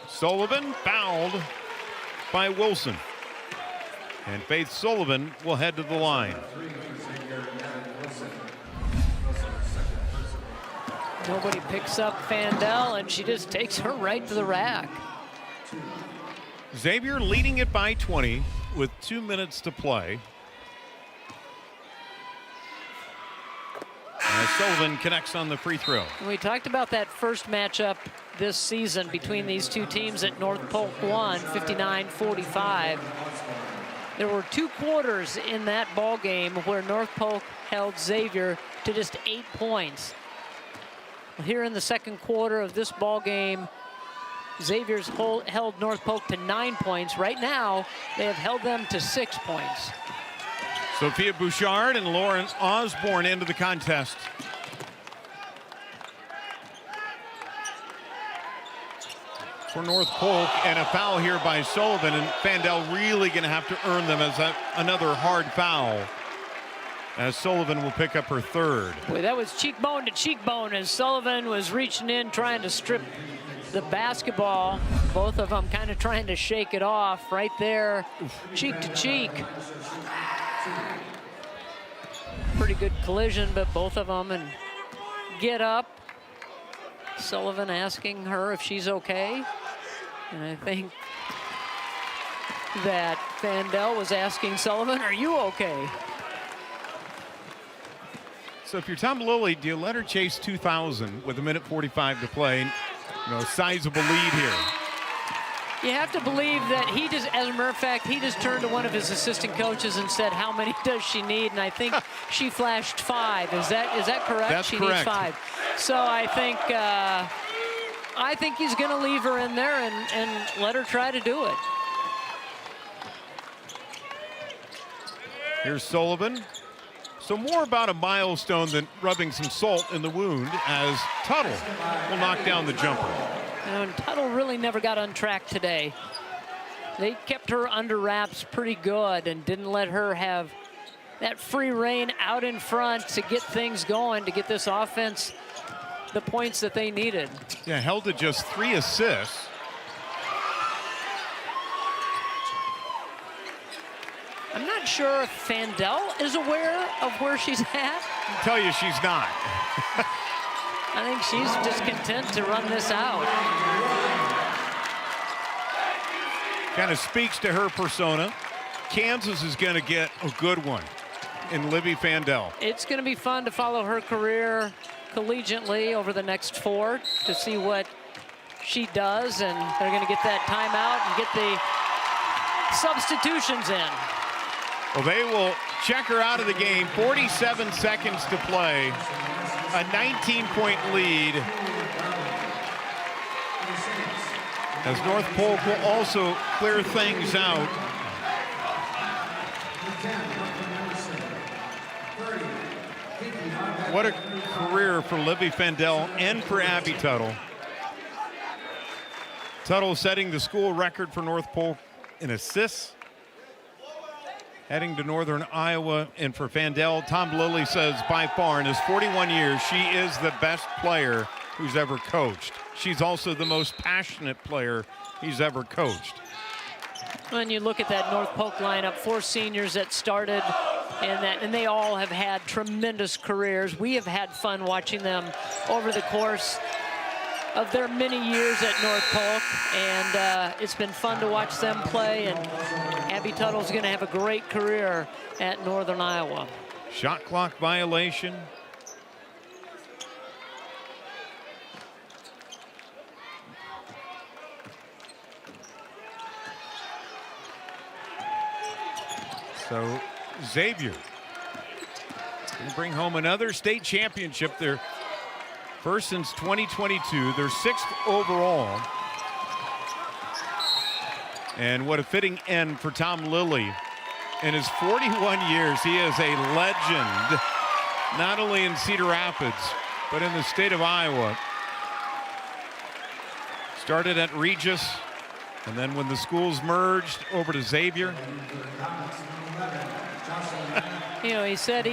Sullivan fouled by Wilson. And Faith Sullivan will head to the line. Nobody picks up Fandel, and she just takes her right to the rack. Xavier leading it by 20 with 2 minutes to play. As Sullivan connects on the free throw. We talked about that first matchup this season between these two teams at North Polk won 59-45. There were 2 quarters in that ball game where North Polk held Xavier to just 8 points. Here in the second quarter of this ball game, Xavier's held North Polk to 9 points. Right now, they have held them to 6 points. Sophia Bouchard and Lauren Osborne into the contest. For North Polk, and a foul here by Sullivan, and Fandel really going to have to earn them as another hard foul, as Sullivan will pick up her 3rd. Boy, that was cheekbone to cheekbone as Sullivan was reaching in trying to strip the basketball. Both of them kind of trying to shake it off right there, cheek to cheek. Pretty good collision, but both of them and get up. Sullivan asking her if she's okay. And I think that Fandel was asking Sullivan, are you okay? So if you're Tom Lilly, do you let her chase 2,000 with 1:45 to play? You know, sizable lead here. You have to believe that he just, as a matter of fact, he just turned to one of his assistant coaches and said, how many does she need? And I think she flashed 5. Is that correct? That's she correct. Needs 5. So I think he's going to leave her in there and let her try to do it. Here's Sullivan. So more about a milestone than rubbing some salt in the wound, as Tuttle will knock down the jumper. And Tuttle really never got on track today. They kept her under wraps pretty good and didn't let her have that free reign out in front to get things going, to get this offense the points that they needed. Yeah, held to just 3 assists. I'm not sure if Fandel is aware of where she's at. I tell you, she's not. I think she's just content to run this out. Kind of speaks to her persona. Kansas is going to get a good one in Libby Fandel. It's going to be fun to follow her career collegiately over the next 4 to see what she does, and they're going to get that timeout and get the substitutions in. Well, they will check her out of the game. 47 seconds to play. A 19-point lead. As North Polk will also clear things out. What a career for Libby Fandel and for Abby Tuttle. Tuttle setting the school record for North Polk in assists. Heading to Northern Iowa, and for Fandel, Tom Lilly says by far in his 41 years, she is the best player who's ever coached. She's also the most passionate player he's ever coached. When you look at that North Polk lineup, 4 seniors that started, and they all have had tremendous careers. We have had fun watching them over the course of their many years at North Polk, and it's been fun to watch them play, and Abby Tuttle's going to have a great career at Northern Iowa. Shot clock violation. So Xavier will bring home another state championship. Their first since 2022, their 6th overall. And what a fitting end for Tom Lilly. In his 41 years, he is a legend, not only in Cedar Rapids, but in the state of Iowa. Started at Regis, and then when the schools merged, over to Xavier. You know, he said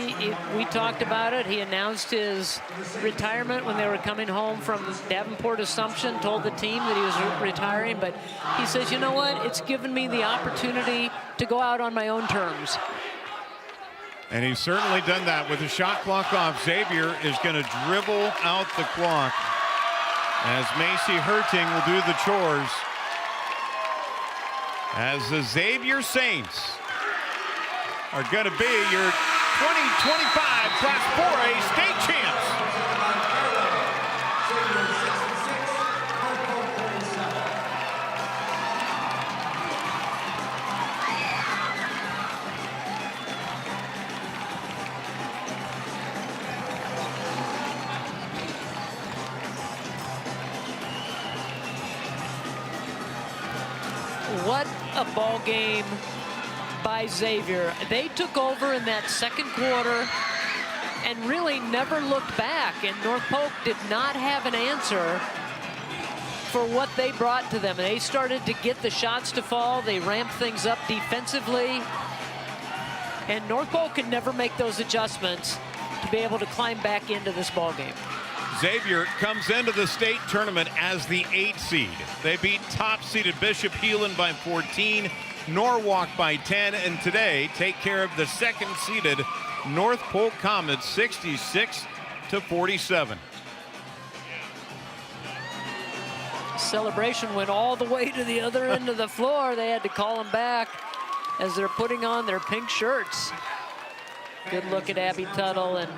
we talked about it. He announced his retirement when they were coming home from Davenport Assumption, told the team that he was retiring, but he says, you know what, it's given me the opportunity to go out on my own terms. And he's certainly done that with the shot clock off. Xavier is going to dribble out the clock as Macy Herting will do the chores. As the Xavier Saints are going to be your 2025 Class 4A state champs. What a ball game by Xavier. They took over in that second quarter and really never looked back, and North Polk did not have an answer for what they brought to them. They started to get the shots to fall. They ramped things up defensively, and North Polk could never make those adjustments to be able to climb back into this ball game. Xavier comes into the state tournament as the 8 seed. They beat top-seeded Bishop Heelan by 14, Norwalk by 10, and today take care of the second-seeded North Polk Comets 66-47. Celebration went all the way to the other end of the floor. They had to call them back as they're putting on their pink shirts. Good look at Abby Tuttle, and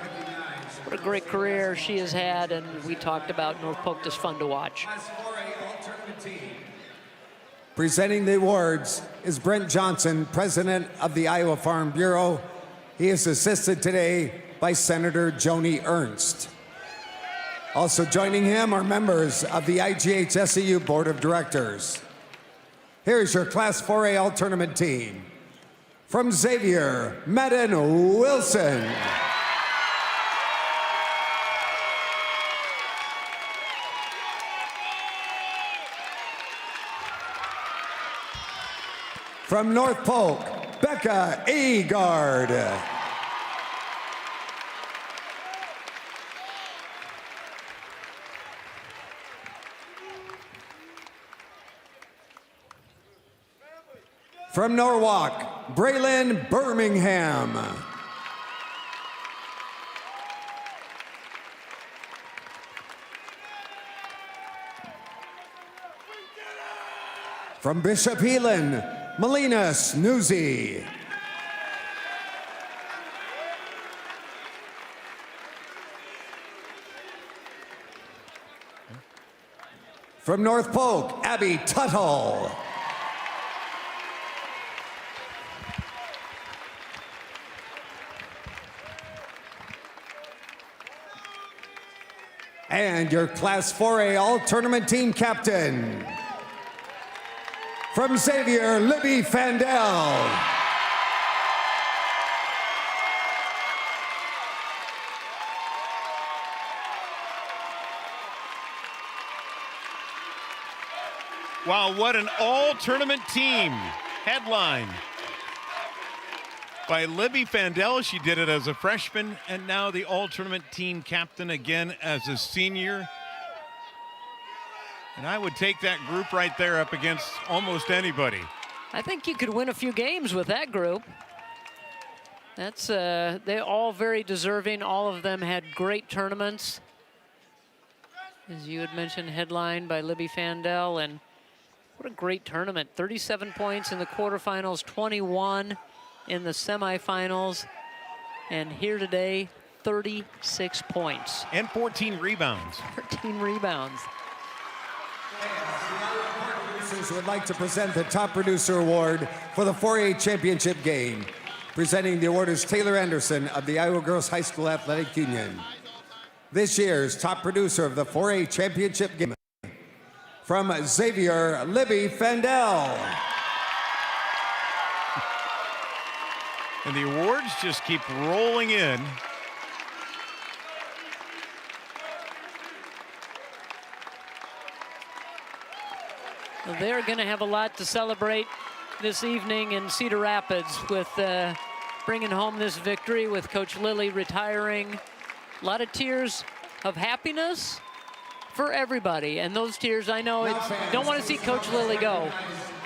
what a great career she has had, and we talked about North Polk, just fun to watch. Presenting the awards is Brent Johnson, president of the Iowa Farm Bureau. He is assisted today by Senator Joni Ernst. Also joining him are members of the IGHSAU Board of Directors. Here's your Class 4A All-Tournament team. From Xavier, Madden Wilson. From North Polk, Becca Agard. From Norwalk, Braylon Birmingham. From Bishop Heelan, Melina Snoozy. From North Polk, Abby Tuttle. And your Class 4A All-Tournament team captain. From Xavier, Libby Fandel. Wow, what an all-tournament team. Headline by Libby Fandel. She did it as a freshman, and now the all-tournament team captain again as a senior. And I would take that group right there up against almost anybody. I think you could win a few games with that group. That's they're all very deserving. All of them had great tournaments. As you had mentioned, headlined by Libby Fandel, and what a great tournament. 37 points in the quarterfinals, 21 in the semifinals, and here today, 36 points. And 14 rebounds. 14 rebounds. Producers would like to present the Top Producer Award for the 4A Championship game. Presenting the award is Taylor Anderson of the Iowa Girls High School Athletic Union. This year's top producer of the 4A Championship game. From Xavier, Libby Fandel. And the awards just keep rolling in. Well, they're going to have a lot to celebrate this evening in Cedar Rapids with bringing home this victory with Coach Lilly retiring. A lot of tears of happiness for everybody. And those tears, I know, don't want to see Coach Lilly go.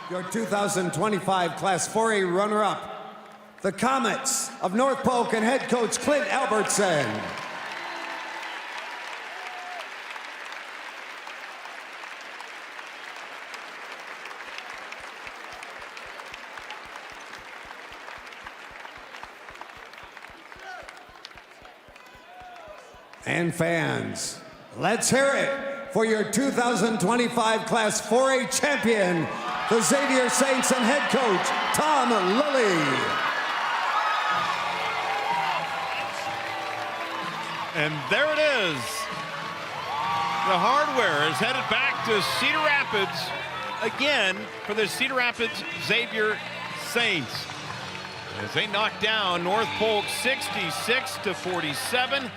Your 2025 Class 4A runner-up, the Comets of North Polk and head coach Clint Albertson. And fans, let's hear it for your 2025 Class 4A champion, the Xavier Saints and head coach, Tom Lilly. And there it is. The hardware is headed back to Cedar Rapids again for the Cedar Rapids Xavier Saints, as they knock down North Polk 66-47.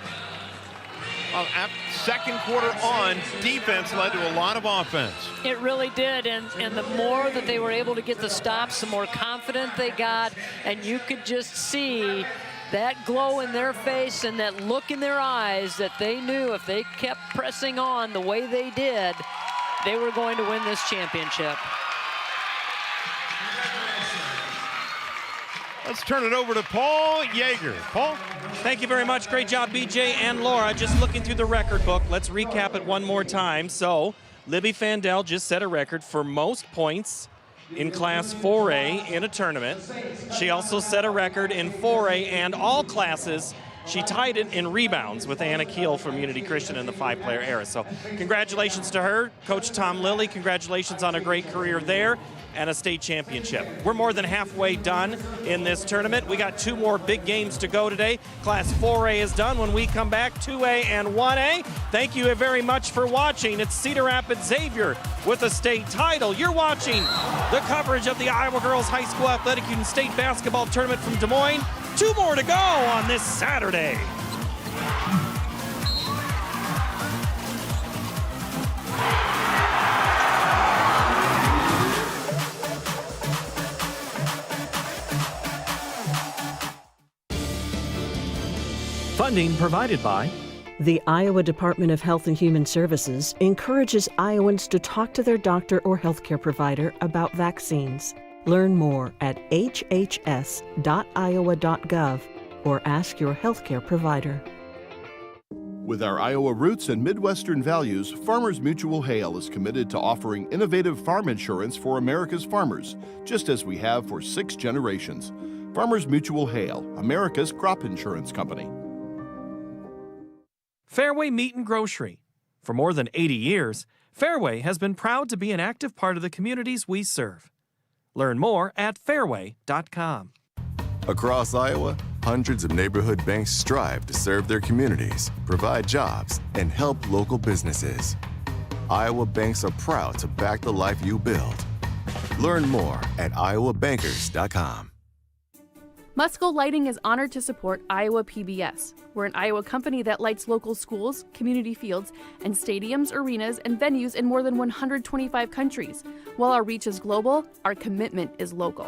Second quarter on, defense led to a lot of offense. It really did, and the more that they were able to get the stops, the more confident they got, and you could just see that glow in their face and that look in their eyes that they knew if they kept pressing on the way they did, they were going to win this championship. Let's turn it over to Paul Jager. Paul? Thank you very much. Great job, BJ and Laura. Just looking through the record book. Let's recap it one more time. So, Libby Fandel just set a record for most points in Class 4A in a tournament. She also set a record in 4A and all classes. She tied it in rebounds with Anna Keel from Unity Christian in the 5-player era. So congratulations to her. Coach Tom Lilly, congratulations on a great career there and a state championship. We're more than halfway done in this tournament. We got 2 more big games to go today. Class 4A is done. When we come back, 2A and 1A. Thank you very much for watching. It's Cedar Rapids Xavier with a state title. You're watching the coverage of the Iowa Girls High School Athletic Union State Basketball Tournament from Des Moines. 2 more to go on this Saturday. Funding provided by the Iowa Department of Health and Human Services encourages Iowans to talk to their doctor or healthcare provider about vaccines. Learn more at hhs.iowa.gov or ask your healthcare provider. With our Iowa roots and Midwestern values, Farmers Mutual Hale is committed to offering innovative farm insurance for America's farmers, just as we have for 6 generations. Farmers Mutual Hale, America's crop insurance company. Fairway Meat and Grocery. For more than 80 years, Fairway has been proud to be an active part of the communities we serve. Learn more at fairway.com. Across Iowa, hundreds of neighborhood banks strive to serve their communities, provide jobs, and help local businesses. Iowa banks are proud to back the life you build. Learn more at iowabankers.com. Musco Lighting is honored to support Iowa PBS. We're an Iowa company that lights local schools, community fields, and stadiums, arenas, and venues in more than 125 countries. While our reach is global, our commitment is local.